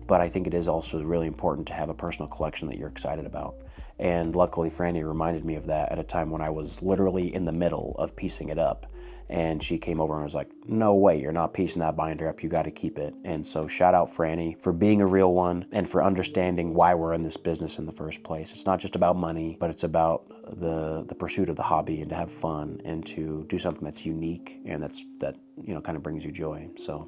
But I think it is also really important to have a personal collection that you're excited about. And luckily, Franny reminded me of that at a time when I was literally in the middle of piecing it up. And she came over and was like, no way, you're not piecing that binder up, you got to keep it. And so shout out Franny for being a real one and for understanding why we're in this business in the first place. It's not just about money, but it's about the pursuit of the hobby and to have fun and to do something that's unique and that you know, kind of brings you joy. So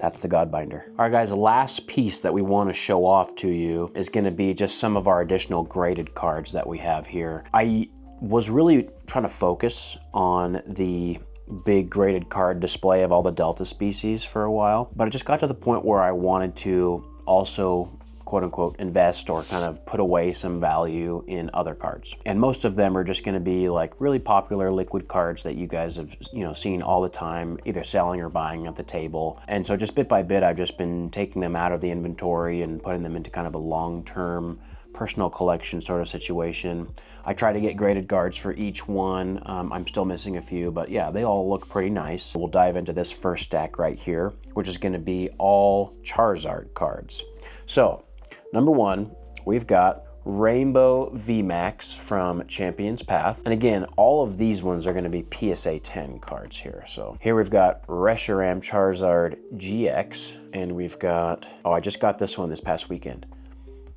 that's the God Binder. All right, guys, the last piece that we want to show off to you is going to be just some of our additional graded cards that we have here. I was really trying to focus on the big graded card display of all the Delta species for a while, but it just got to the point where I wanted to also quote unquote invest or kind of put away some value in other cards. And most of them are just going to be like really popular liquid cards that you guys have, you know, seen all the time, either selling or buying at the table. And so just bit by bit, I've just been taking them out of the inventory and putting them into kind of a long-term personal collection sort of situation. I try to get graded cards for each one. I'm still missing a few, but yeah, they all look pretty nice. We'll dive into this first stack right here, which is going to be all Charizard cards. So, number one, we've got Rainbow VMAX from Champion's Path. And again, all of these ones are going to be PSA 10 cards here. So here we've got Reshiram Charizard GX, and we've got, oh, I just got this one this past weekend.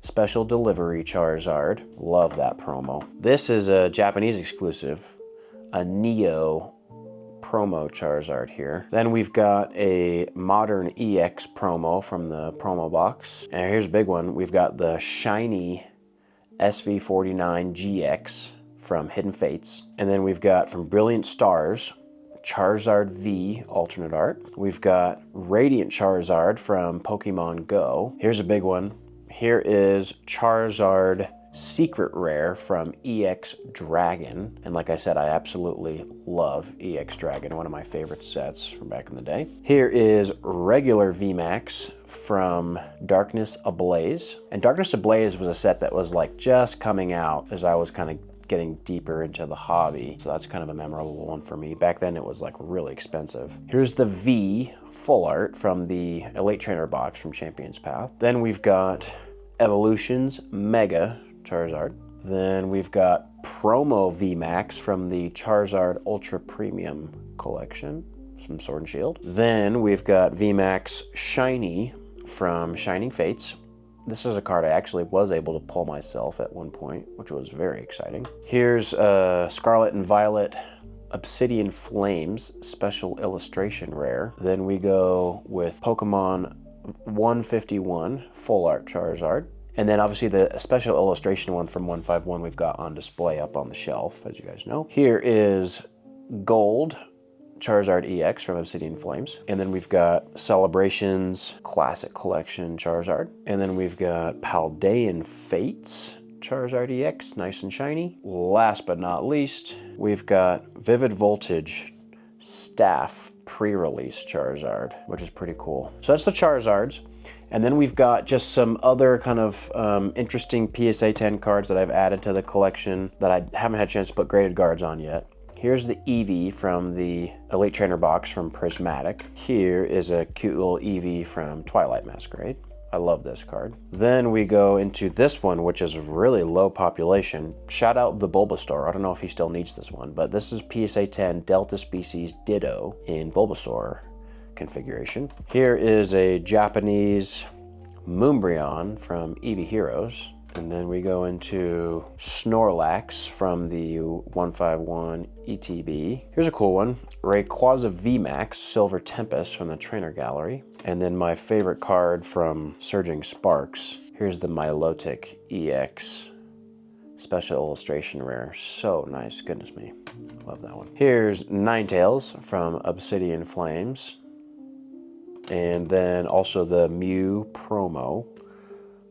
Special Delivery Charizard. Love that promo. This is a Japanese exclusive, a Neo promo Charizard here. Then we've got a Modern EX promo from the promo box. And here's a big one. We've got the shiny SV49 GX from Hidden Fates. And then we've got from Brilliant Stars, Charizard V alternate art. We've got Radiant Charizard from Pokemon Go. Here's a big one. Here is Charizard Secret Rare from EX Dragon. And like I said, I absolutely love EX Dragon, one of my favorite sets from back in the day. Here is regular VMAX from Darkness Ablaze. And Darkness Ablaze was a set that was like just coming out as I was kind of getting deeper into the hobby. So that's kind of a memorable one for me. Back then it was like really expensive. Here's the V full art from the Elite Trainer box from Champion's Path. Then we've got Evolutions Mega Charizard. Then we've got Promo VMAX from the Charizard Ultra Premium collection from Sword and Shield. Then we've got VMAX Shiny from Shining Fates. This is a card I actually was able to pull myself at one point, which was very exciting. Here's Scarlet and Violet Obsidian Flames Special Illustration Rare. Then we go with Pokemon 151 Full Art Charizard. And then obviously the special illustration one from 151 we've got on display up on the shelf, as you guys know. Here is Gold Charizard EX from Obsidian Flames. And then we've got Celebrations Classic Collection Charizard. And then we've got Paldean Fates Charizard EX, nice and shiny. Last but not least, we've got Vivid Voltage Staff pre-release Charizard, which is pretty cool. So that's the Charizards. And then we've got just some other kind of interesting PSA 10 cards that I've added to the collection that I haven't had a chance to put graded cards on yet. Here's the Eevee from the Elite Trainer box from Prismatic. Here is a cute little Eevee from Twilight Masquerade. I love this card. Then we go into this one, which is really low population. Shout out the Bulbasaur. I don't know if he still needs this one, but this is PSA 10 Delta Species Ditto in Bulbasaur configuration. Here is a Japanese Moonbryon from Eevee Heroes. And then we go into Snorlax from the 151 ETB. Here's a cool one, Rayquaza VMAX Silver Tempest from the Trainer Gallery. And then my favorite card from Surging Sparks. Here's the Milotic EX Special Illustration Rare. So nice, goodness me, love that one. Here's Ninetales from Obsidian Flames. And then also the Mew promo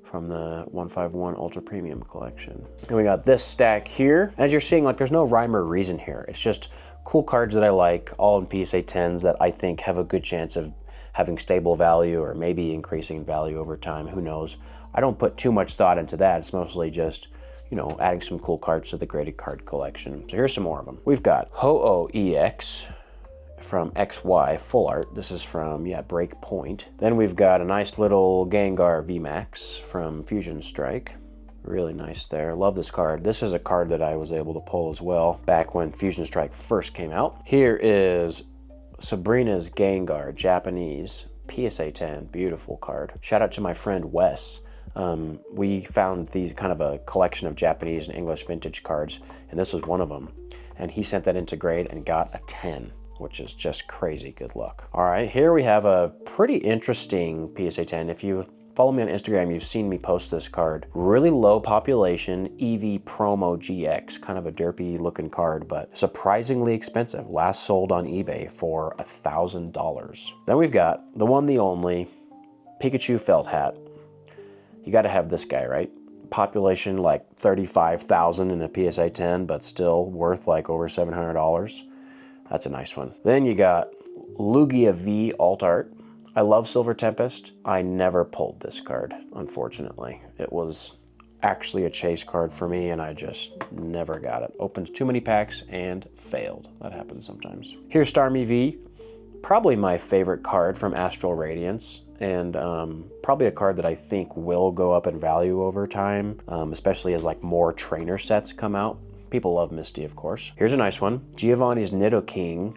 from the 151 Ultra Premium collection. And we got this stack here. As you're seeing, like, there's no rhyme or reason here. It's just cool cards that I like, all in PSA 10s that I think have a good chance of having stable value or maybe increasing in value over time, who knows. I don't put too much thought into that. It's mostly just, you know, adding some cool cards to the graded card collection. So here's some more of them. We've got Ho-Oh EX from XY Full Art. This is from, yeah, Breakpoint. Then we've got a nice little Gengar VMAX from Fusion Strike. Really nice there. Love this card. This is a card that I was able to pull as well back when Fusion Strike first came out. Here is Sabrina's Gengar, Japanese, PSA 10, beautiful card. Shout out to my friend Wes. We found these kind of a collection of Japanese and English vintage cards, and this was one of them. And he sent that into grade and got a 10. Which is just crazy good luck. All right, here we have a pretty interesting PSA 10. If you follow me on Instagram, you've seen me post this card. Really low population Eevee Promo GX, kind of a derpy looking card, but surprisingly expensive. Last sold on eBay for $1,000. Then we've got the one, the only Pikachu Felt Hat. You got to have this guy, right? Population like 35,000 in a PSA 10, but still worth like over $700. That's a nice one. Then you got Lugia V Alt Art. I love Silver Tempest. I never pulled this card, unfortunately. It was actually a chase card for me and I just never got it. Opened too many packs and failed. That happens sometimes. Here's Starmie V. Probably my favorite card from Astral Radiance, and probably a card that I think will go up in value over time, especially as like more trainer sets come out. People love Misty, of course. Here's a nice one. Giovanni's Nidoking,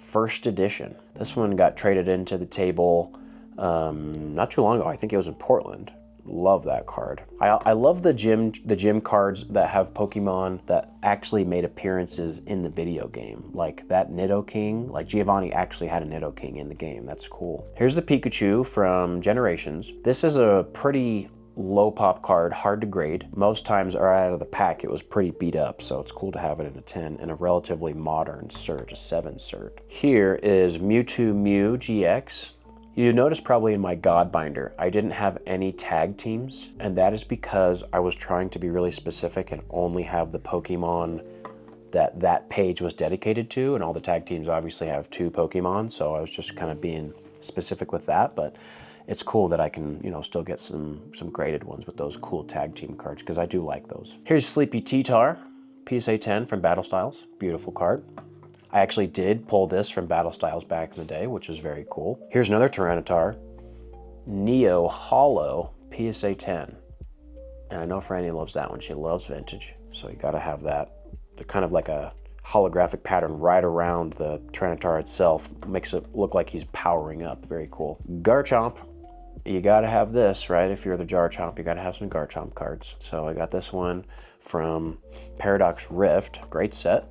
first edition. This one got traded into the table not too long ago. I think it was in Portland. Love that card. I love the gym cards that have Pokemon that actually made appearances in the video game. Like that Nidoking, like Giovanni actually had a Nidoking in the game. That's cool. Here's the Pikachu from Generations. This is a pretty low pop card, hard to grade. Most times right out of the pack, it was pretty beat up, so it's cool to have it in a 10 and a relatively modern cert, a 7 cert. Here is Mewtwo Mew GX. You notice probably in my God binder, I didn't have any tag teams, and that is because I was trying to be really specific and only have the Pokemon that page was dedicated to, and all the tag teams obviously have 2 Pokemon, so I was just kind of being specific with that, but it's cool that I can, you know, still get some graded ones with those cool tag team cards, because I do like those. Here's Sleepy T-Tar, PSA 10 from Battle Styles, beautiful card. I actually did pull this from Battle Styles back in the day, which is very cool. Here's another Tyranitar, Neo Hollow, PSA 10. And I know Franny loves that one. She loves vintage, so you gotta have that. They're kind of like a holographic pattern right around the Tyranitar itself. Makes it look like he's powering up. Very cool. Garchomp, you gotta have this, right? If you're the JARCHAMP, you gotta have some Garchomp cards. So I got this one from Paradox Rift, great set.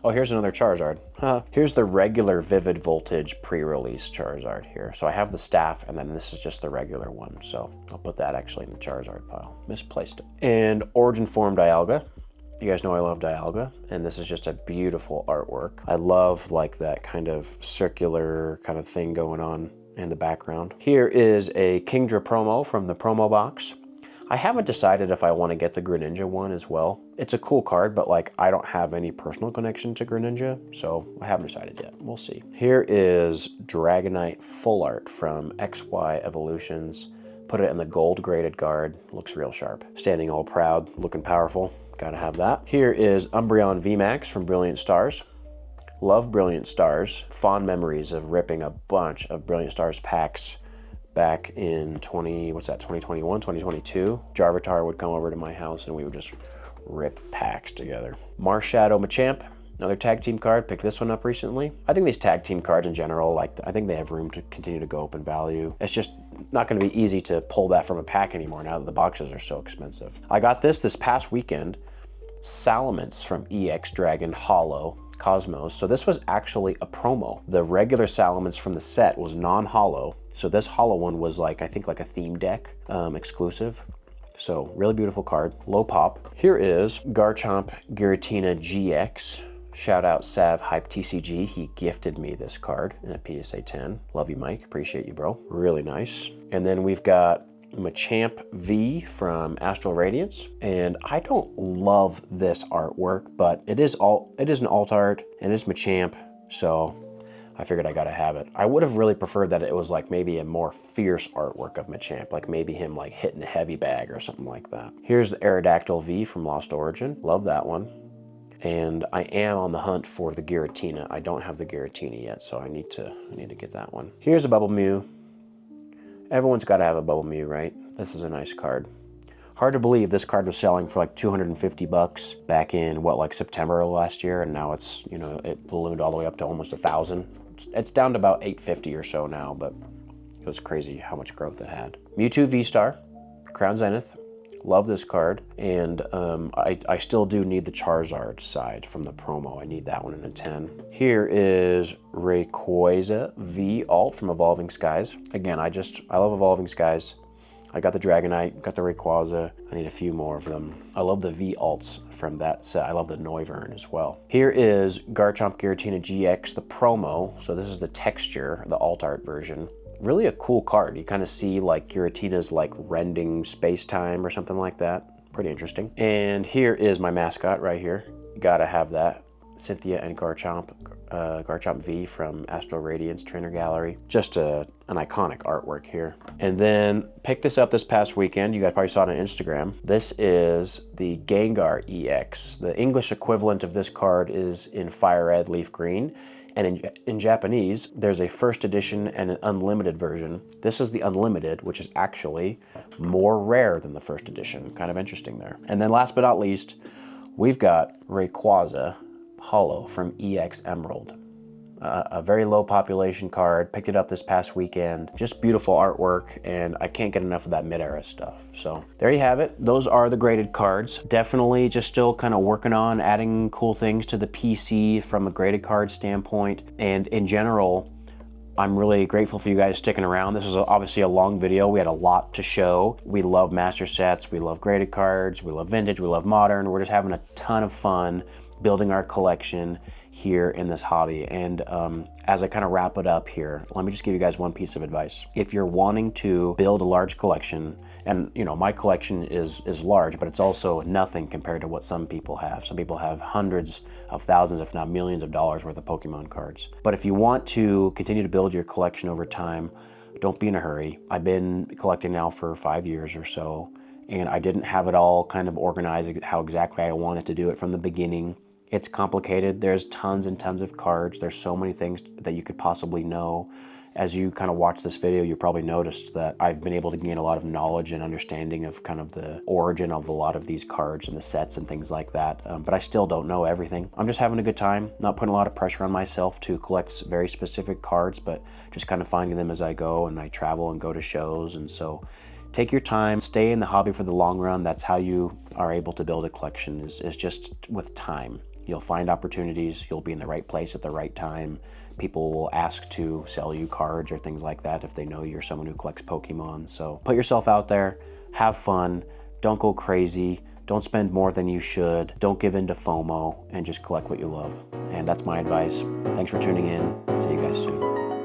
Oh, here's another Charizard. Here's the regular Vivid Voltage pre-release Charizard here. So I have the staff, and then this is just the regular one. So I'll put that actually in the Charizard pile. Misplaced it. And Origin Form Dialga. You guys know I love Dialga, and this is just a beautiful artwork. I love like that kind of circular kind of thing going on in the background. Here is a Kingdra promo from the promo box. I haven't decided if I want to get the Greninja one as well. It's a cool card, but like I don't have any personal connection to Greninja, so I haven't decided yet. We'll see. Here is Dragonite Full Art from XY Evolutions. Put it in the gold graded guard. Looks real sharp. Standing all proud, looking powerful. Gotta have that. Here is Umbreon VMAX from Brilliant Stars. Love Brilliant Stars. Fond memories of ripping a bunch of Brilliant Stars packs back in 2021, 2022. Jarvitar would come over to my house and we would just rip packs together. Marshadow Machamp, another tag team card. Picked this one up recently. I think these tag team cards in general, like I think they have room to continue to go up in value. It's just not going to be easy to pull that from a pack anymore now that the boxes are so expensive. I got this past weekend, Salamence from EX Dragon Hollow Cosmos. So this was actually a promo. The regular Salamence from the set was non-hollow. So this hollow one was like, I think like a theme deck exclusive. So really beautiful card, low pop. Here is Garchomp Giratina GX. Shout out Sav Hype TCG. He gifted me this card in a PSA 10. Love you, Mike. Appreciate you, bro. Really nice. And then we've got Machamp V from Astral Radiance. And I don't love this artwork, but it is an alt art and it's Machamp. So I figured I gotta have it. I would have really preferred that it was like maybe a more fierce artwork of Machamp, like maybe him like hitting a heavy bag or something like that. Here's the Aerodactyl V from Lost Origin. Love that one. And I am on the hunt for the Giratina. I don't have the Giratina yet, so I need to get that one. Here's a Bubble Mew. Everyone's gotta have a Bubble Mew, right? This is a nice card. Hard to believe this card was selling for like 250 bucks back in what, like September of last year, and now it's, you know, it ballooned all the way up to almost 1,000. It's down to about 850 or so now, but it was crazy how much growth it had. Mewtwo V-Star, Crown Zenith. Love this card, and I still do need the Charizard side from the promo. I need that one in a 10. Here is Rayquaza V Alt from Evolving Skies. Again, I love Evolving Skies. I got the Dragonite, got the Rayquaza. I need a few more of them. I love the V-Alts from that set. I love the Noivern as well. Here is Garchomp Giratina GX, the promo. So this is the texture, the alt art version. really a cool card. You kind of see like Giratina's like rending space-time or something like that. Pretty interesting. And here is my mascot right here. You gotta have that. Cynthia and Garchomp. Garchomp V from Astral Radiance Trainer Gallery. Just an iconic artwork here. And then picked this up this past weekend. You guys probably saw it on Instagram. This is the Gengar EX. The English equivalent of this card is in Fire Red Leaf Green. And in Japanese, there's a first edition and an unlimited version. This is the unlimited, which is actually more rare than the first edition. Kind of interesting there. And then last but not least, we've got Rayquaza Holo from EX Emerald. A very low population card. Picked it up this past weekend. Just beautiful artwork, and I can't get enough of that mid-era stuff. So there you have it. Those are the graded cards. Definitely just still kind of working on adding cool things to the PC from a graded card standpoint. And in general, I'm really grateful for you guys sticking around. This is obviously a long video. We had a lot to show. We love master sets. We love graded cards. We love vintage. We love modern. We're just having a ton of fun building our collection here in this hobby. And as I kind of wrap it up here, let me just give you guys one piece of advice. If you're wanting to build a large collection, and you know, my collection is large, but it's also nothing compared to what some people have. Some people have hundreds of thousands, if not millions of dollars worth of Pokemon cards. But if you want to continue to build your collection over time, don't be in a hurry. I've been collecting now for 5 years or so, and I didn't have it all kind of organized how exactly I wanted to do it from the beginning. It's complicated. There's tons and tons of cards. There's so many things that you could possibly know. As you kind of watch this video, you probably noticed that I've been able to gain a lot of knowledge and understanding of kind of the origin of a lot of these cards and the sets and things like that. But I still don't know everything. I'm just having a good time, not putting a lot of pressure on myself to collect very specific cards, but just kind of finding them as I go, and I travel and go to shows. And so take your time, stay in the hobby for the long run. That's how you are able to build a collection, is just with time. You'll find opportunities, you'll be in the right place at the right time. People will ask to sell you cards or things like that if they know you're someone who collects Pokemon. So put yourself out there, have fun, don't go crazy, don't spend more than you should, don't give in to FOMO, and just collect what you love. And that's my advice. Thanks for tuning in. See you guys soon.